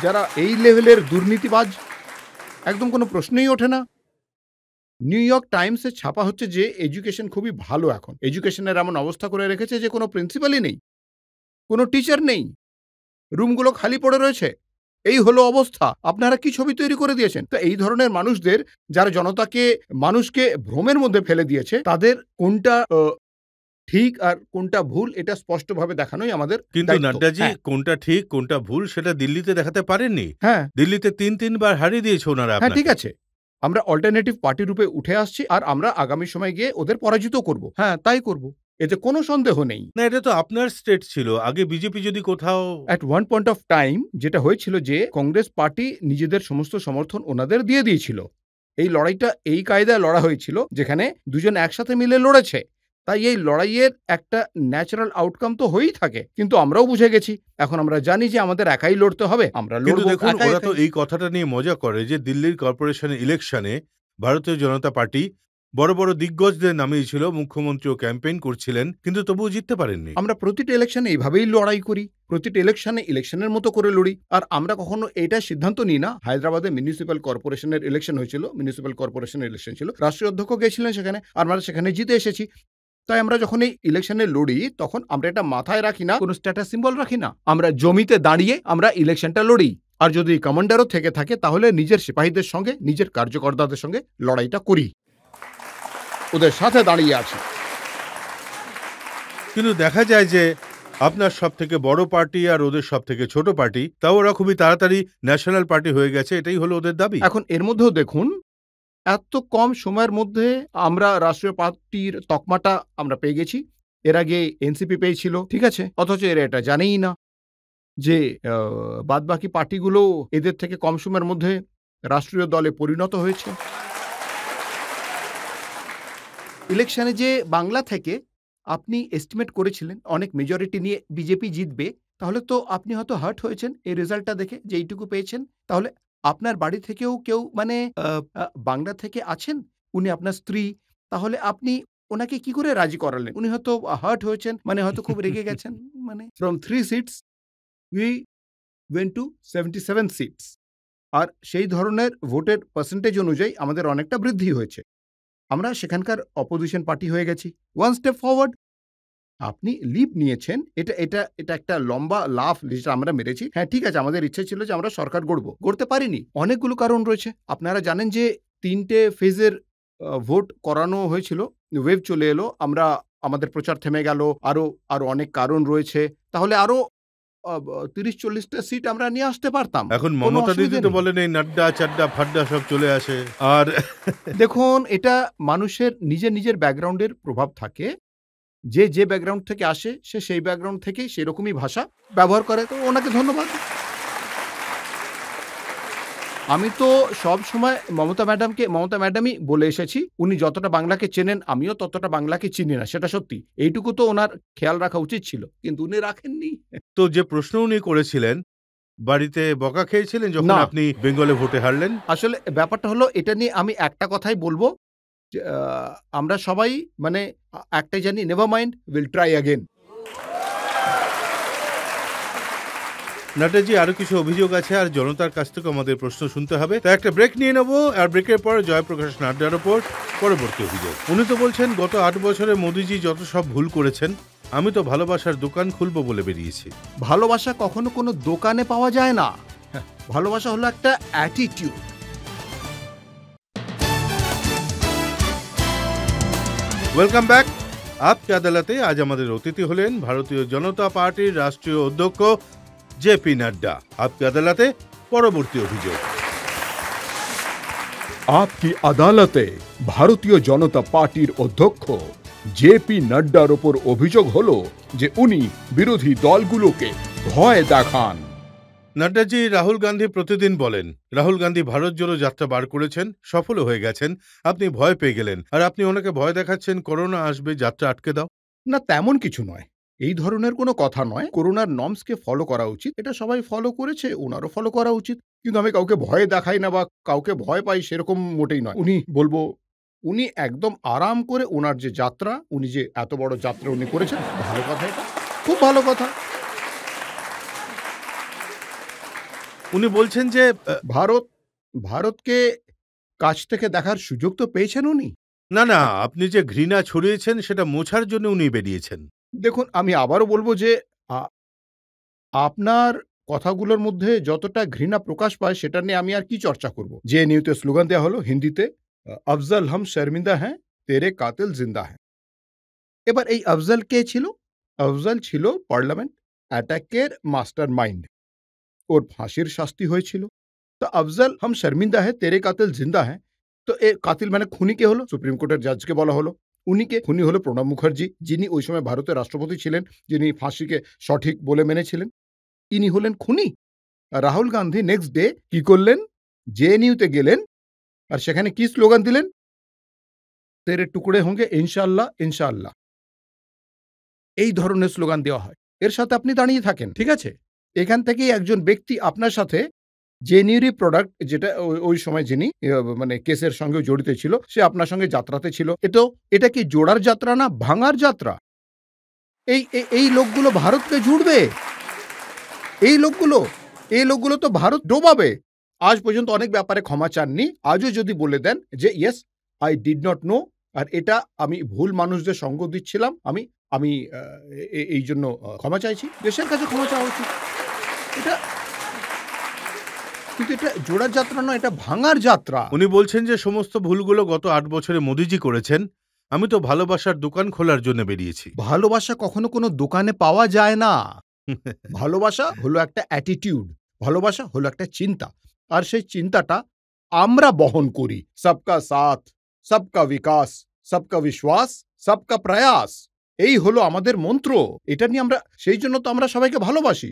যারা এই লেভেলের দুর্নীতিবাজ? একদম কোনো প্রশ্নই ওঠে না। নিউ ইয়র্ক টাইমসে ছাপা হচ্ছে যে এডুকেশন খুবই ভালো, এখন এডুকেশনের এমন অবস্থা করে রেখেছে যে কোনো প্রিন্সিপালই নেই, কোনো টিচার নেই, রুমগুলো খালি পড়ে রয়েছে। এই হলো অবস্থা। আপনারা কি ছবি তৈরি করে দিয়েছেন? তো এই ধরনের মানুষদের, যারা জনতাকে, মানুষকে ভ্রমের মধ্যে ফেলে দিয়েছে, তাদের কোনটা ঠিক আর কোনটা ভুল এটা স্পষ্টভাবে দেখানোই আমাদের কিন্তু দায়িত্ব। নাড্ডাজি, হ্যাঁ, কোনটা ঠিক কোনটা ভুল সেটা দিল্লিতে দেখাতে পারেননি। হ্যাঁ, দিল্লিতে ৩-৩ বার হারিয়ে দিয়েছে ওনারা হ্যাঁ, আপনাকে। ঠিক আছে। আমরা অল্টারনেটিভ পার্টি রূপে উঠে আসছি, আর আমরা আগামী সময় গিয়ে ওদের পরাজিত করব। হ্যাঁ, তাই করব, এতে কোনো সন্দেহ নেই। না, এটা তো আপনার স্টেট ছিল। আগে বিজেপি যদি কোথাও at one point of time যেটা হয়েছিল যে কংগ্রেস পার্টি নিজেদের সমস্ত সমর্থন ওনাদের দিয়ে দিয়েছিল। এই লড়াইটা এই কায়দায় লড়া হয়েছিল যেখানে দুজন একসাথে মিলে লড়েছে। তাই এই লড়াইয়ের একটা ন্যাচারাল আউটকাম তো হয়েই থাকে, কিন্তু আমরাও বুঝে গেছি। এখন আমরা জানি যে আমাদের একাই লড়তে হবে, আমরা কিন্তু লড়বো দেখুন, একাই ওরা তো একাই। এই কথাটা নিয়ে মজা করে যে দিল্লির কর্পোরেশনের ইলেকশনে ভারতীয় জনতা পার্টি বড় বড় দিগ্গজদের নামিয়েছিল, মুখ্যমন্ত্রীও ক্যাম্পেইন করছিলেন, কিন্তু তবুও জিততে পারেননি। আমরা প্রতিটা ইলেকশনে এইভাবেই লড়াই করি, প্রতিটা ইলেকশনে ইলেকশনের মতো করে লড়ি। আর আমরা কখনো এটা সিদ্ধান্ত নিই না। হায়দ্রাবাদে মিউনিসিপ্যাল কর্পোরেশনের ইলেকশন হয়েছিল, মিউনিসিপ্যাল কর্পোরেশনের ইলেকশন ছিল, রাষ্ট্রীয় অধ্যক্ষ গেছিলেন সেখানে, আর আমরা সেখানে জিতে এসেছি। তাই আমরা যখন এই ইলেকশনে লড়ি তখন আমরা এটা মাথায় রাখি না, কোনো স্ট্যাটাস সিম্বল রাখি না। আমরা জমিতে দাঁড়িয়ে আমরা ইলেকশনটা লড়ি। আর যদি কমান্ডারও থেকে থাকে তাহলে নিজের সিপাহীদের সঙ্গে, নিজের কার্যকর্তাদের সঙ্গে লড়াইটা করি, ওদের সাথে দাঁড়িয়ে আছি। কিন্তু দেখা যায় যে আপনার সব থেকে বড় পার্টি আর ওদের সব থেকে ছোট পার্টি, তাও ওরা খুবই তাড়াতাড়ি ন্যাশনাল পার্টি হয়ে গেছে, এটাই হলো ওদের দাবি। এখন এর মধ্যেও দেখুন, এত কম সময়ের মধ্যে আমরা রাষ্ট্রীয় পার্টির তকমাটা আমরা পেয়ে গেছি। এর আগে এনসিপি পেয়েছিল, ঠিক আছে, অথচ এরা এটা জানেই না যে বাদবাকি পার্টিগুলো এদের থেকে কম সময়ের মধ্যে রাষ্ট্রীয় দলে পরিণত হয়েছে। ইলেকশনে যে বাংলা থেকে আপনি এস্টিমেট করেছিলেন অনেক মেজরিটি নিয়ে বিজেপি জিতবে, তাহলে তো আপনি হয়তো হার্ট হয়েছেন এই রেজাল্টটা দেখে যে এইটুকু পেয়েছেন। তাহলে আপনার বাড়ি থেকেও কেউ মানে বাংলা থেকে আছেন, উনি আপনার স্ত্রী, তাহলে আপনি ওনাকে কি করে রাজি করালেন? উনি হয়তো হার্ট হয়েছেন, মানে হয়তো খুব রেগে গেছেন। মানে from 3 seats we went to 77 seats. আর সেই ধরনের ভোটের পার্সেন্টেজ অনুযায়ী আমাদের অনেকটা বৃদ্ধি হয়েছে। আমরা সেখানকার অপোজিশন পার্টি হয়ে গেছি। One step forward. আপনি লিপ নিয়েছেন, এটা এটা এটা একটা লম্বা লাফ যেটা আমরা মেরেছি। হ্যাঁ, ঠিক আছে, আমাদের ইচ্ছে ছিল যে আমরা সরকার গড়বো, গড়তে পারিনি। অনেকগুলো কারণ রয়েছে। আপনারা জানেন যে ৩টে ফেজের ভোট করানো হয়েছিল, ওয়েভ চলে এলো, আমরা আমাদের প্রচার থেমে গেল, আরো অনেক কারণ রয়েছে। তাহলে আরো ৩০-৪০টা সিট আমরা নিয়ে আসতে পারতাম। এখন কোনো মমতা দিদি অসুবিধে তো নেই। বলেন এই নাড্ডা চাড্ডা ফাড্ডা সব চলে আসে। আর দেখুন, এটা মানুষের নিজের নিজের ব্যাকগ্রাউন্ডের প্রভাব থাকে। যে ব্যাকগ্রাউন্ড থেকে আসে সে সেই ব্যাকগ্রাউন্ড থেকেই সেরকমই ভাষা ব্যবহার করে, তো ওনাকে ধন্যবাদ। আমি তো সব সময় মমতা ম্যাডামই বলে এসেছি, উনি যতটা বাংলাকে চেনেন আমিও ততটা বাংলাকে চিনি না, সেটা সত্যি। এইটুকু তো ওনার খেয়াল রাখা উচিত ছিল, কিন্তু উনি রাখেননি। তো যে প্রশ্ন উনি করেছিলেন, বাড়িতে বকা খেয়েছিলেন যখন না। আপনি বেঙ্গলে ভোটে হারলেন? আসলে ব্যাপারটা হলো, এটা নিয়ে আমি একটা কথাই বলবো যে আমরা সবাই মানে একটাই জানি, never mind, will try again. Naddaji, আরো কিছু অভিযোগ আছে আর জনতার কাছ থেকে আমাদের প্রশ্ন শুনতে হবে, তাই একটা ব্রেক নিয়ে নেবো। আর ব্রেকের পর জয়প্রকাশ নাড্ডার ওপর পরবর্তী অভিযোগ। উনি তো বলছেন গত ৮ বছরে মোদিজি যত সব ভুল করেছেন, আমি তো ভালোবাসার দোকান খুলবো বলে বেরিয়েছি। ভালোবাসা কখনো কোনো দোকানে পাওয়া যায় না। ভালোবাসা হলো একটা অ্যাটিটিউড। Welcome back. আপকে আদালতে আজ আমাদের অতিথি হলেন ভারতীয় জনতা পার্টির রাষ্ট্রীয় অধ্যক্ষ জেপি নাড্ডা। আপকে আদালতে পরবর্তী অভিযোগ। আপকি আদালতে ভারতীয় জনতা পার্টির অধ্যক্ষ জেপি নাড্ডার ওপর অভিযোগ হলো যে উনি বিরোধী দলগুলোকে ভয় দেখান। নাড্ডাজি, রাহুল গান্ধী প্রতিদিন বলেন রাহুল গান্ধী ভারত জোড়ো যাত্রা বার করেছেন, সফল হয়ে গেছেন, আপনি ভয় পেয়ে গেলেন, আর আপনি ওনাকে ভয় দেখাচ্ছেন করোনা আসবে, যাত্রা আটকে দাও। না, তেমন কিছু নয়। এই ধরনের কোনো কথা নয়। করোনার নর্মসকে ফলো করা উচিত। এটা সবাই ফলো করেছে, উনারও ফলো করা উচিত। কিন্তু আমি কাউকে ভয় দেখাই না বা কাউকে ভয় পাই সেরকম মোটেই নয়। উনি একদম আরাম করে উনার যে যাত্রা, উনি যে এত বড় যাত্রা উনি করেছেন, ভালো কথা এটা। খুব ভালো কথা। উনি বলছেন যে ভারতকে কাছ থেকে দেখার সুযোগ তো পেয়েছেন উনি। না, আপনি যে ঘৃণা ছড়িয়েছেন সেটা মোছার জন্য উনি বেরিয়েছেন। দেখুন, আমি আবারও বলব যে আ আপনার কথাগুলোর মধ্যে যতটা ঘৃণা প্রকাশ পায় সেটা নিয়ে আমি আর কি চর্চা করব। জেএনইউতে স্লোগান দেওয়া হলো হিন্দিতে, আফজল হাম শর্মিন্দা হ্যাঁ, তেরে কাতিল জিন্দা হ্যাঁ। এবার এই আফজল কে ছিল? আফজল ছিল পার্লামেন্ট অ্যাটাকের মাস্টার মাইন্ড। ওর ফাঁসির শাস্তি হয়েছিল। তো আফজল হাম শর্মিন্দা হ্যাঁ, তেরে কাতিল জিন্দা হ্যাঁ। তো এ কাতিল মানে খুনি কে হলো? সুপ্রিম কোর্টের জাজকে বলা হলো। খুনি হলো প্রণব মুখার্জি, যিনি ওই সময় ভারতের রাষ্ট্রপতি ছিলেন, যিনি ফাঁসিকে সঠিক বলে মেনেছিলেন। ইনি হলেন খুনি। আর রাহুল গান্ধী নেক্সট ডে কি করলেন? জেএনইউতে গেলেন আর সেখানে কি স্লোগান দিলেন? তেরে টুকড়ে হোঙ্গে ইনশাআল্লাহ, ইনশাআল্লাহ। এই ধরনের স্লোগান দেওয়া হয়। এর সাথে আপনি দাঁড়িয়ে থাকেন, ঠিক আছে? এখান থেকেই একজন ব্যক্তি আপনার সাথে জেএনইউরই প্রোডাক্ট, যেটা ওই সময় যিনি মানে কেসের সঙ্গে জড়িত ছিল, সে আপনার সঙ্গে যাত্রাতে ছিল। এটা কি জোড়ার যাত্রা না ভাঙার যাত্রা? এই লোকগুলো ভারতকে জুড়বে। এই লোকগুলো তো ভারত ডোবাবে। আজ পর্যন্ত অনেক ব্যাপারে ক্ষমা চাননি। আজও যদি বলে দেন যে yes, I did not know, আর এটা আমি ভুল মানুষদের সঙ্গ দিচ্ছিলাম, আমি এই জন্য ক্ষমা চাইছি, দেশের কাছে ক্ষমা চাওয়া উচিত। কিন্তু এটা জোড়ার যাত্রা নয়, এটা ভাঙার যাত্রা। উনি বলছেন যে সমস্ত ভুলগুলো গত ৮ বছরে মোদিজি করেছেন। আমি তো ভালোবাসার দোকান খোলার জন্য বেরিয়েছি। ভালোবাসা কখনো কোনো দোকানে পাওয়া যায় না। ভালোবাসা হলো একটা অ্যাটিটিউড, ভালোবাসা হলো একটা চিন্তা, আর সেই চিন্তাটা আমরা বহন করি। সবকা সাথ, সবকা বিকাশ, সবকা বিশ্বাস, সবকা প্রয়াস, এই হলো আমাদের মন্ত্র। এটা নিয়ে সেই জন্য তো আমরা সবাইকে ভালোবাসি,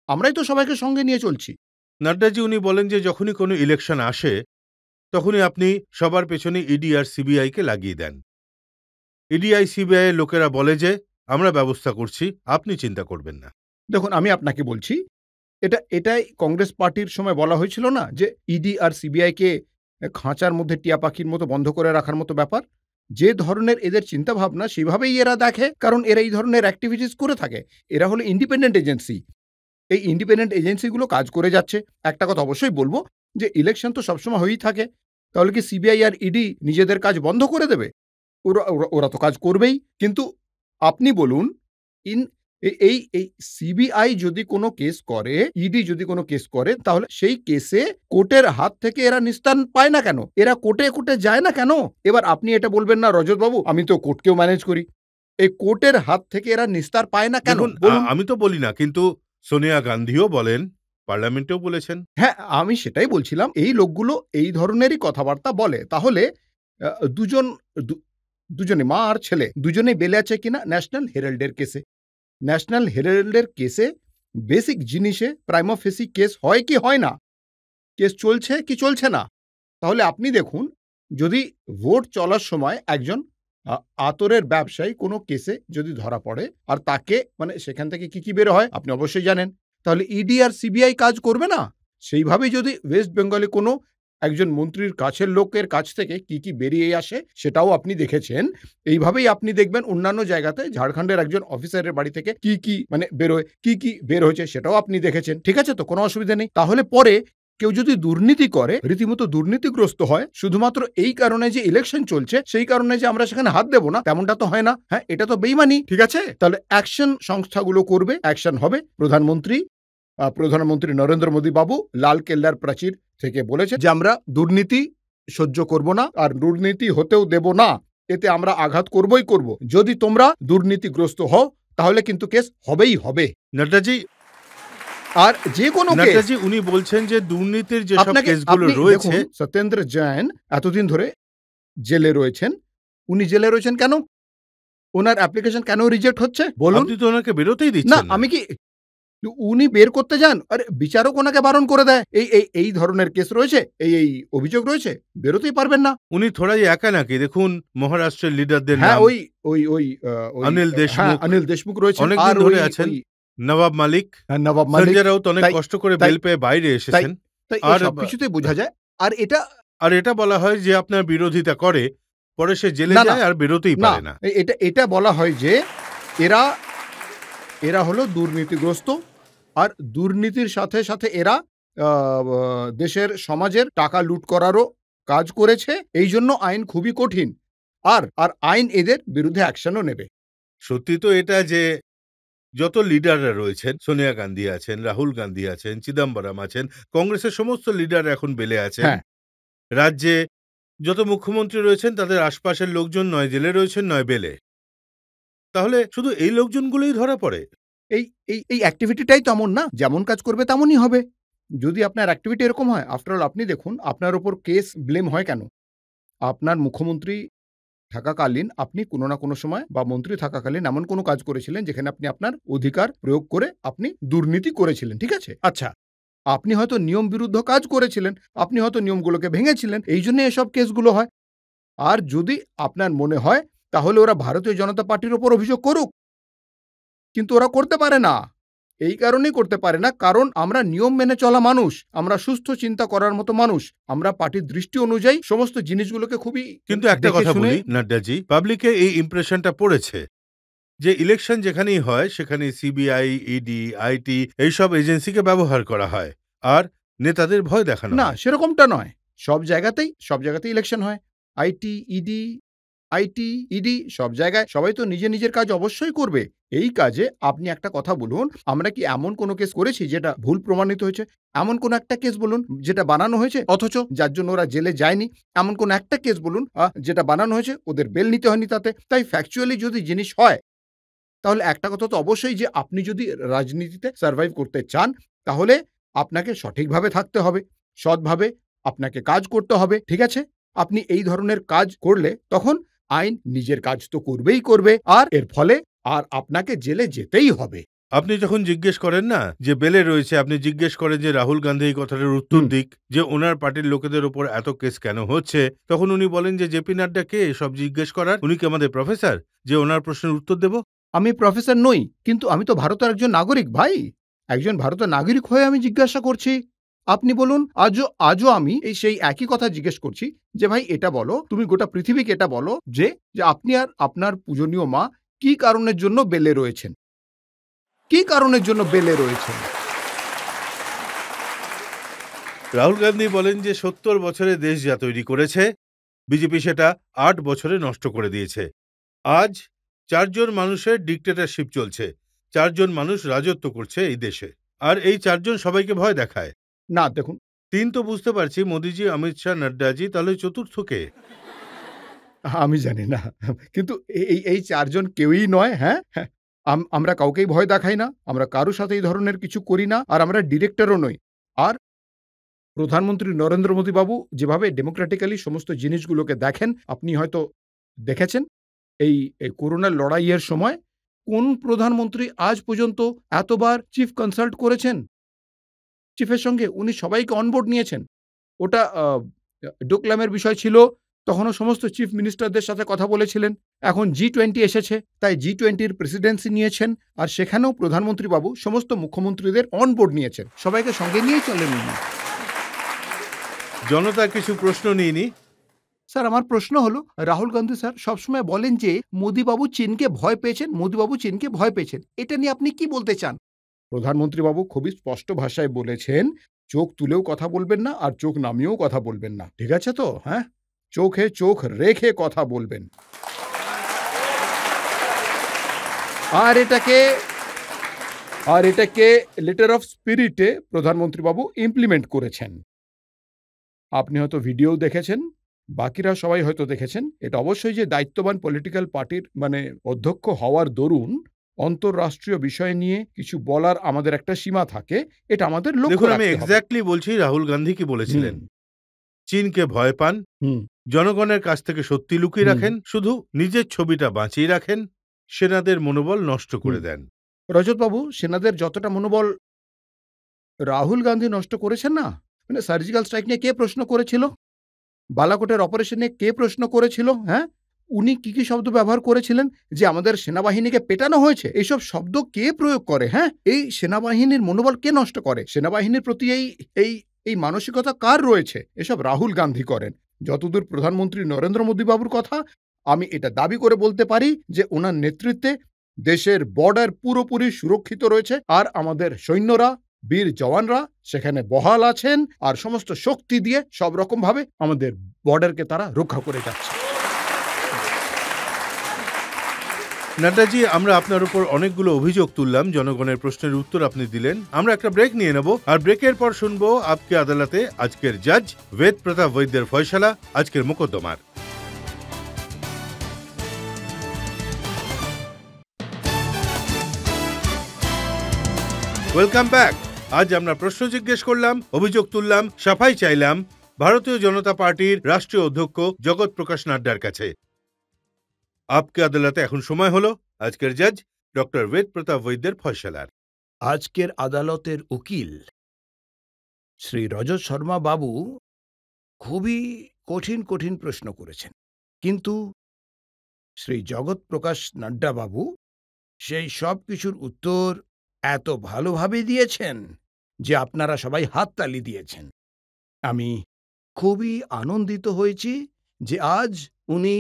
আমরাই তো সবাইকে সঙ্গে নিয়ে চলছি। নাড্ডাজি উনি বলেন যে যখনই কোনো ইলেকশন আসে তখনই আপনি সবার পেছনে ইডি আর সিবিআই কে লাগিয়ে দেন। ইডিআই সিবিআই এর লোকেরা বলে যে আমরা ব্যবস্থা করছি, আপনি চিন্তা করবেন না। দেখুন, আমি আপনাকে বলছি, এটাই কংগ্রেস পার্টির সময় বলা হয়েছিল না যে ইডি আর সিবিআই কে খাঁচার মধ্যে টিয়া পাখির মতো বন্ধ করে রাখার মতো ব্যাপার। যে ধরনের এদের চিন্তা ভাবনা সেভাবেই এরা দেখে, কারণ এরা এই ধরনের অ্যাক্টিভিটিস করে থাকে। এরা হলো ইন্ডিপেন্ডেন্ট এজেন্সি। এই ইন্ডিপেন্ডেন্ট এজেন্সিগুলো কাজ করে যাচ্ছে। একটা কথা অবশ্যই বলবো যে ইলেকশন তো সবসময় হয়েই থাকে, তাহলে কি সিবিআই আর ইডি নিজেদের কাজ বন্ধ করে দেবে? ওরা তো কাজ করবেই। কিন্তু আপনি বলুন, এই সিবিআই যদি কোনো কেস করে, ইডি যদি কোনো কেস করে, তাহলে সেই কেসে কোর্টের হাত থেকে এরা নিস্তার পায় না কেন? এরা কোর্টে যায় না কেন? এবার আপনি এটা বলবেন না রজত বাবু, আমি তো কোর্টকেও ম্যানেজ করি। এই কোর্টের হাত থেকে এরা নিস্তার পায় না কেন? আমি তো বলি না, কিন্তু সোনিয়া গান্ধীও বলেন, পার্লামেন্টেও বলেছেন। হ্যাঁ, আমি সেটাই বলছিলাম। এই লোকগুলো এই ধরনেরই কথাবার্তা বলে। তাহলে দুজনে মা আর ছেলে দুজনেই বেলে আছে কিনা ন্যাশনাল হেরাল্ডের কেসে? ন্যাশনাল হেরাল্ডের কেসে বেসিক জিনিসে প্রাইমা ফেসি কেস হয় কি হয় না? কেস চলছে কি চলছে না? তাহলে আপনি দেখুন, যদি ভোট চলার সময় একজন আতরের ব্যবসায়ী কোনো কেসে যদি ধরা পড়ে, আর তাকে মানে সেখান থেকে কি বের হয় আপনি অবশ্যই জানেন, তাহলে ইডি আর সিবিআই কাজ করবে না? সেইভাবেই যদি ওয়েস্ট বেঙ্গলে কোনো একজন মন্ত্রীর কাছের লোকের কাছ থেকে কি বেরিয়ে আসে সেটাও আপনি দেখেছেন। এইভাবেই আপনি দেখবেন অন্যান্য জায়গাতে ঝাড়খণ্ডের একজন অফিসারের বাড়ি থেকে কি মানে বেরোয়, কি বের হয়েছে সেটাও আপনি দেখেছেন। ঠিক আছে তো, কোনো অসুবিধা নেই। তাহলে পরে কেউ যদি দুর্নীতি করে, রীতিমতো দুর্নীতিগ্রস্ত হয়, শুধুমাত্র এই কারণে যে ইলেকশন চলছে সেই কারণে যে আমরা সেখানে হাত দেব না, তেমনটা তো হয় না। হ্যাঁ, এটা তো বেইমানি। ঠিক আছে, তাহলে অ্যাকশন সংস্থাগুলো করবে, অ্যাকশন হবে। প্রধানমন্ত্রী নরেন্দ্র মোদী বাবু লাল কেল্লার প্রাচীর থেকে বলেছে যে আমরা দুর্নীতি সহ্য করব না, আর দুর্নীতি হতেও দেব না। এতে আমরা আঘাত করবই করব। যদি তোমরা দুর্নীতিগ্রস্ত হও তাহলে কিন্তু কেস হবেই হবে। নাড্ডাজি, আর যে কোনো নাড্ডাজি উনি বলছেন যে দুর্নীতির যে সব কেসগুলো রয়েছে, সত্যেন্দ্র জৈন এতদিন ধরে জেলে রয়েছেন। উনি জেলে রয়েছেন কেন? ওনার অ্যাপ্লিকেশন কেন রিজেক্ট হচ্ছে বলুন? আপনি তো ওনাকে বেরোতেই দিচ্ছেন না। আমি কি উনি বের করতে যান, আরে বিচারক ওনাকে বারণ করে দেয়। এই ধরনের কেস রয়েছে, এই অভিযোগ রয়েছে, বেরোতেই পারবেন না। উনি থোড়াই একা নাকি? দেখুন মহারাষ্ট্রের লিডারদের হ্যাঁ, নাম ওই অনিল হ্যাঁ, দেশমুখ অনিল দেশমুখ রয়েছেন। অনেকদিন আর ধরে আছেন। নবাব মালিক, নবাব মালিক। সঞ্জয় রাউত অনেক তাই কষ্ট করে তাই বেল পেয়ে বাইরে এসেছেন। তাই এই আর সবকিছুতেই বোঝা যায়। আর এটা আর এটা বলা হয় যে আপনার বিরোধিতা করে, পরে সে জেলে না, না, যায় আর বেরোতেই না, পারে না। এটা বলা হয় যে এরা এরা হলো দুর্নীতিগ্রস্ত, আর দুর্নীতির সাথে সাথে এরা দেশের সমাজের টাকা লুট করারও কাজ করেছে। এই জন্য আইন খুবই কঠিন, আর আইন এদের বিরুদ্ধে অ্যাকশনও নেবে। সত্যি তো এটা যে যত লিডাররা রয়েছেন, সোনিয়া গান্ধী আছেন, রাহুল গান্ধী আছেন, চিদম্বরম আছেন, কংগ্রেসের সমস্ত লিডার এখন বেলে আছেন। হ্যাঁ, রাজ্যে যত মুখ্যমন্ত্রী রয়েছেন তাদের আশপাশের লোকজন নয় জেলে রয়েছেন নয় বেলে। তাহলে শুধু এই লোকজনগুলোই ধরা পড়ে? এই অ্যাক্টিভিটিটাই তেমন না, যেমন কাজ করবে তেমনই হবে। যদি আপনার অ্যাক্টিভিটি এরকম হয়, আফটার অল আপনি দেখুন আপনার উপর কেস ব্লেম হয় কেন? আপনার মুখ্যমন্ত্রী থাকাকালীন আপনি কোনো না কোনো সময় বা মন্ত্রী থাকাকালীন এমন কোনো কাজ করেছিলেন যেখানে আপনি আপনার অধিকার প্রয়োগ করে আপনি দুর্নীতি করেছিলেন, ঠিক আছে? আচ্ছা, আপনি হয়তো নিয়ম বিরুদ্ধ কাজ করেছিলেন, আপনি হয়তো নিয়মগুলোকে ভেঙেছিলেন, এই জন্য এসব কেসগুলো হয়। আর যদি আপনার মনে হয় তাহলে ওরা ভারতীয় জনতা পার্টির ওপর অভিযোগ করুক, কিন্তু ওরা করতে পারে না। এই কারণেই করতে পারে না, কারণ আমরা নিয়ম মেনে চলা মানুষ, আমরা সুস্থ চিন্তা করার মতো মানুষ, আমরা পার্টির দৃষ্টি অনুযায়ী সমস্ত জিনিসগুলোকে খুবই কিন্তু একটা দেখে কথা শুনে। বলি নাড্ডাজি, পাবলিকে এই ইমপ্রেশনটা পড়েছে যে ইলেকশন যেখানেই হয় সেখানে সিবিআই, ইডি, আইটি এইসব এজেন্সিকে ব্যবহার করা হয় আর নেতাদের ভয় দেখানো না, হয়। সেরকমটা নয়। সব জায়গাতেই ইলেকশন হয়। আইটি, ইডি সব জায়গায় সবাই তো নিজের কাজ অবশ্যই করবে। এই কাজে আপনি একটা কথা বলুন, আমরা কি এমন কোনো কেস করেছি যেটা ভুল প্রমাণিত হয়েছে? এমন কোনো একটা কেস বলুন যেটা বানানো হয়েছে অথচ যার জন্য ওরা জেলে যায়নি। এমন কোনো একটা কেস বলুন যেটা বানানো হয়েছে, ওদের বেল নিতে হয়নি তাতে। তাই ফ্যাকচুয়ালি যদি জিনিস হয়, তাহলে একটা কথা তো অবশ্যই যে আপনি যদি রাজনীতিতে সারভাইভ করতে চান, তাহলে আপনাকে সঠিকভাবে থাকতে হবে, সৎভাবে আপনাকে কাজ করতে হবে, ঠিক আছে? আপনি এই ধরনের কাজ করলে তখন আইন নিজের কাজ তো করবেই করবে, আর এর ফলে আপনাকে জেলে যেতেই হবে। আপনি যখন জিজ্ঞেস করেন না যে বেলে রয়েছে, আপনি জিজ্ঞেস করেন যে রাহুল গান্ধী এই কথাটার উত্তর দিক যে ওনার পার্টির লোকেদের ওপর এত কেস কেন হচ্ছে, তখন উনি বলেন যে জেপি নাড্ডা কে সব জিজ্ঞেস করার? উনি কি আমাদের প্রফেসর যে ওনার প্রশ্নের উত্তর দেব? আমি প্রফেসর নই, কিন্তু আমি তো ভারতের একজন নাগরিক ভাই। একজন ভারতের নাগরিক হয়ে আমি জিজ্ঞাসা করছি। আপনি বলুন, আজও আমি সেই একই কথা জিজ্ঞেস করছি যে ভাই এটা বলো, তুমি গোটা পৃথিবীকে এটা বলো যে আপনি আর আপনার পূজনীয় মা কি কারণের জন্য বেলে রয়েছেন? কি কারণের জন্য বেলে রয়েছেন? রাহুল গান্ধী বলেন যে ৭০ বছরে দেশ যা তৈরি করেছে বিজেপি সেটা ৮ বছরে নষ্ট করে দিয়েছে। আজ ৪ জন মানুষের ডিক্টেটরশিপ চলছে, ৪ জন মানুষ রাজত্ব করছে এই দেশে, আর এই ৪ জন সবাইকে ভয় দেখায়। না দেখুন, ৩ তো বুঝতে পারছি, মোদিজি, অমিত শাহ, নাড্ডাজি, তাহলে চতুর্থ কে? আমি জানি না। কিন্তু এই ৪ জন কেউই নয়, হ্যাঁ? হ্যাঁ, আমরা কাউকেই ভয় দেখাই না। আমরা কারো সাথে এই ধরনের কিছু করি না। আর আমরা ডিরেক্টরও নই। আর প্রধানমন্ত্রী নরেন্দ্র মোদী বাবু যেভাবে ডেমোক্রেটিক্যালি সমস্ত জিনিসগুলোকে দেখেন, আপনি হয়তো দেখেছেন। এই করোনার লড়াইয়ের সময় কোন প্রধানমন্ত্রী আজ পর্যন্ত এতবার চিফ কনসাল্ট করেছেন? চিফের সঙ্গে উনি সবাইকে অনবোর্ড নিয়েছেন। ওটা ডোকলামের বিষয় ছিল, তখনও সমস্ত চিফ মিনিস্টারদের সাথে কথা বলেছিলেন। এখন G20 এসেছে, তাই G20-র প্রেসিডেন্সি নিয়েছেন, আর সেখানেও প্রধানমন্ত্রী বাবু সমস্ত মুখ্যমন্ত্রীদের অনবোর্ড নিয়েছেন। সবাইকে সঙ্গে নিয়েই চলেন উনি। জনতা কিছু প্রশ্ন নিইনি। স্যার, আমার প্রশ্ন হলো, রাহুল গান্ধী স্যার সবসময় বলেন যে মোদিবাবু চীনকে ভয় পেয়েছেন, মোদিবাবু চীনকে ভয় পেয়েছেন। এটা নিয়ে আপনি কি বলতে চান? প্রধানমন্ত্রী বাবু খুবই স্পষ্ট ভাষায় বলেছেন, চোখ তুলেও কথা বলবেন না আর চোখ নামিয়েও কথা বলবেন না। ঠিক আছে তো? হ্যাঁ, চোখে চোখ রেখে কথা বলবেন। আর এটাকে লেটার অফ স্পিরিটে প্রধানমন্ত্রী বাবু ইমপ্লিমেন্ট করেছেন। আপনি হয়তো ভিডিও দেখেছেন, বাকিরা সবাই হয়তো দেখেছেন। এটা অবশ্যই যে দায়িত্ববান পলিটিক্যাল পার্টির অধ্যক্ষ হওয়ার দরুন অন্তররাষ্ট্রীয় বিষয় নিয়ে কিছু বলার আমাদের একটা সীমা থাকে। এটা আমাদের লক্ষ্য দেখুন, আমি রাখতে হবে। এক্স্যাক্টলি বলছি রাহুল গান্ধী কি বলেছিলেন। চীনকে ভয় পান, হুম, জনগণের কাছ থেকে সত্যি লুকিয়ে রাখেন, শুধু নিজের ছবিটা বাঁচিয়ে রাখেন, সেনাদের মনোবল নষ্ট করে দেন। রজতবাবু, সেনাদের যতটা মনোবল রাহুল গান্ধী নষ্ট করেছেন না, মানে সার্জিক্যাল স্ট্রাইক নিয়ে কে প্রশ্ন করেছিল, বালাকোটের অপারেশন নিয়ে কে প্রশ্ন করেছিল, হ্যাঁ, উনি কি কি শব্দ ব্যবহার করেছিলেন যে আমাদের সেনাবাহিনীকে পেটানো হয়েছে, এইসব শব্দ কে প্রয়োগ করে, হ্যাঁ, এই সেনাবাহিনীর মনোবল কে নষ্ট করে, সেনাবাহিনীর প্রতি এই এই এই মানসিকতা কার রয়েছে, এসব রাহুল গান্ধী করেন। যতদূর প্রধানমন্ত্রী নরেন্দ্র মোদী বাবুর কথা, আমি এটা দাবি করে বলতে পারি যে ওনার নেতৃত্বে দেশের বর্ডার পুরোপুরি সুরক্ষিত রয়েছে, আর আমাদের সৈন্যরা, বীর জওয়ানরা সেখানে বহাল আছেন, আর সমস্ত শক্তি দিয়ে সব রকম ভাবে আমাদের বর্ডারকে তারা রক্ষা করে যাচ্ছে। নাড্ডাজি, আমরা আপনার উপর অনেকগুলো অভিযোগ তুললাম, জনগণের প্রশ্নের উত্তর আপনি দিলেন। আমরা একটা ব্রেক নিয়ে নেব, আর ব্রেকের পর শুনবো আপকে আদালতে আজকের জাজ বেদ প্রতাপ বৈদ্যের ফয়সালা আজকের মোকদ্দমার। Welcome back. আজ আমরা প্রশ্ন জিজ্ঞেস করলাম, অভিযোগ তুললাম, সাফাই চাইলাম ভারতীয় জনতা পার্টির রাষ্ট্রীয় অধ্যক্ষ জগৎ প্রকাশ নাড্ডার কাছে। আপকে আদালতে এখন সময় হলো আজকের জাজ ডক্টর বেদ প্রতাপ বৈদ্যের ফয়সালার। আজকের আদালতের উকিল শ্রী রজত শর্মা বাবু খুবই কঠিন কঠিন প্রশ্ন করেছেন, কিন্তু শ্রী জগৎ প্রকাশ নাড্ডা বাবু সেই সব কিছুর উত্তর এত ভালোভাবে দিয়েছেন যে আপনারা সবাই হাততালি দিয়েছেন। আমি খুবই আনন্দিত হয়েছি যে আজ উনি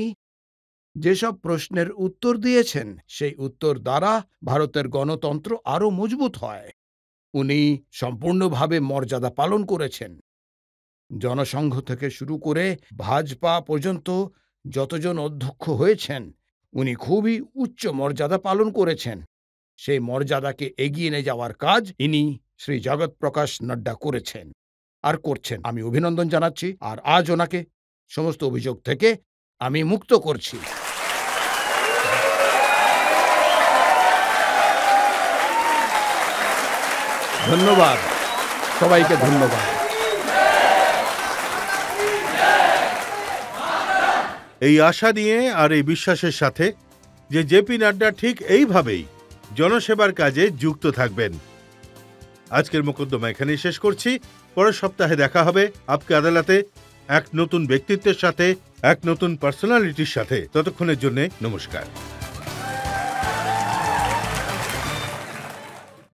যেসব প্রশ্নের উত্তর দিয়েছেন সেই উত্তর দ্বারা ভারতের গণতন্ত্র আরও মজবুত হয়। উনি সম্পূর্ণভাবে মর্যাদা পালন করেছেন। জনসংঘ থেকে শুরু করে ভাজপা পর্যন্ত যতজন অধ্যক্ষ হয়েছেন, উনি খুবই উচ্চ মর্যাদা পালন করেছেন। সেই মর্যাদাকে এগিয়ে নিয়ে যাওয়ার কাজ ইনি শ্রী জগৎ প্রকাশ নাড্ডা করেছেন আর করছেন। আমি অভিনন্দন জানাচ্ছি, আর আজ ওনাকে সমস্ত অভিযোগ থেকে আমি মুক্ত করছি। ধন্যবাদ, সবাইকে ধন্যবাদ। এই আশা নিয়ে আর এই বিশ্বাসের সাথে যে জেপি নাড্ডা ঠিক এইভাবেই জনসেবার কাজে যুক্ত থাকবেন, আজকের মোকদ্দমা এখানেই শেষ করছি। পরের সপ্তাহে দেখা হবে আপকে আদালতে এক নতুন ব্যক্তিত্বের সাথে, এক নতুন পার্সোনালিটির সাথে। ততক্ষণের জন্য নমস্কার।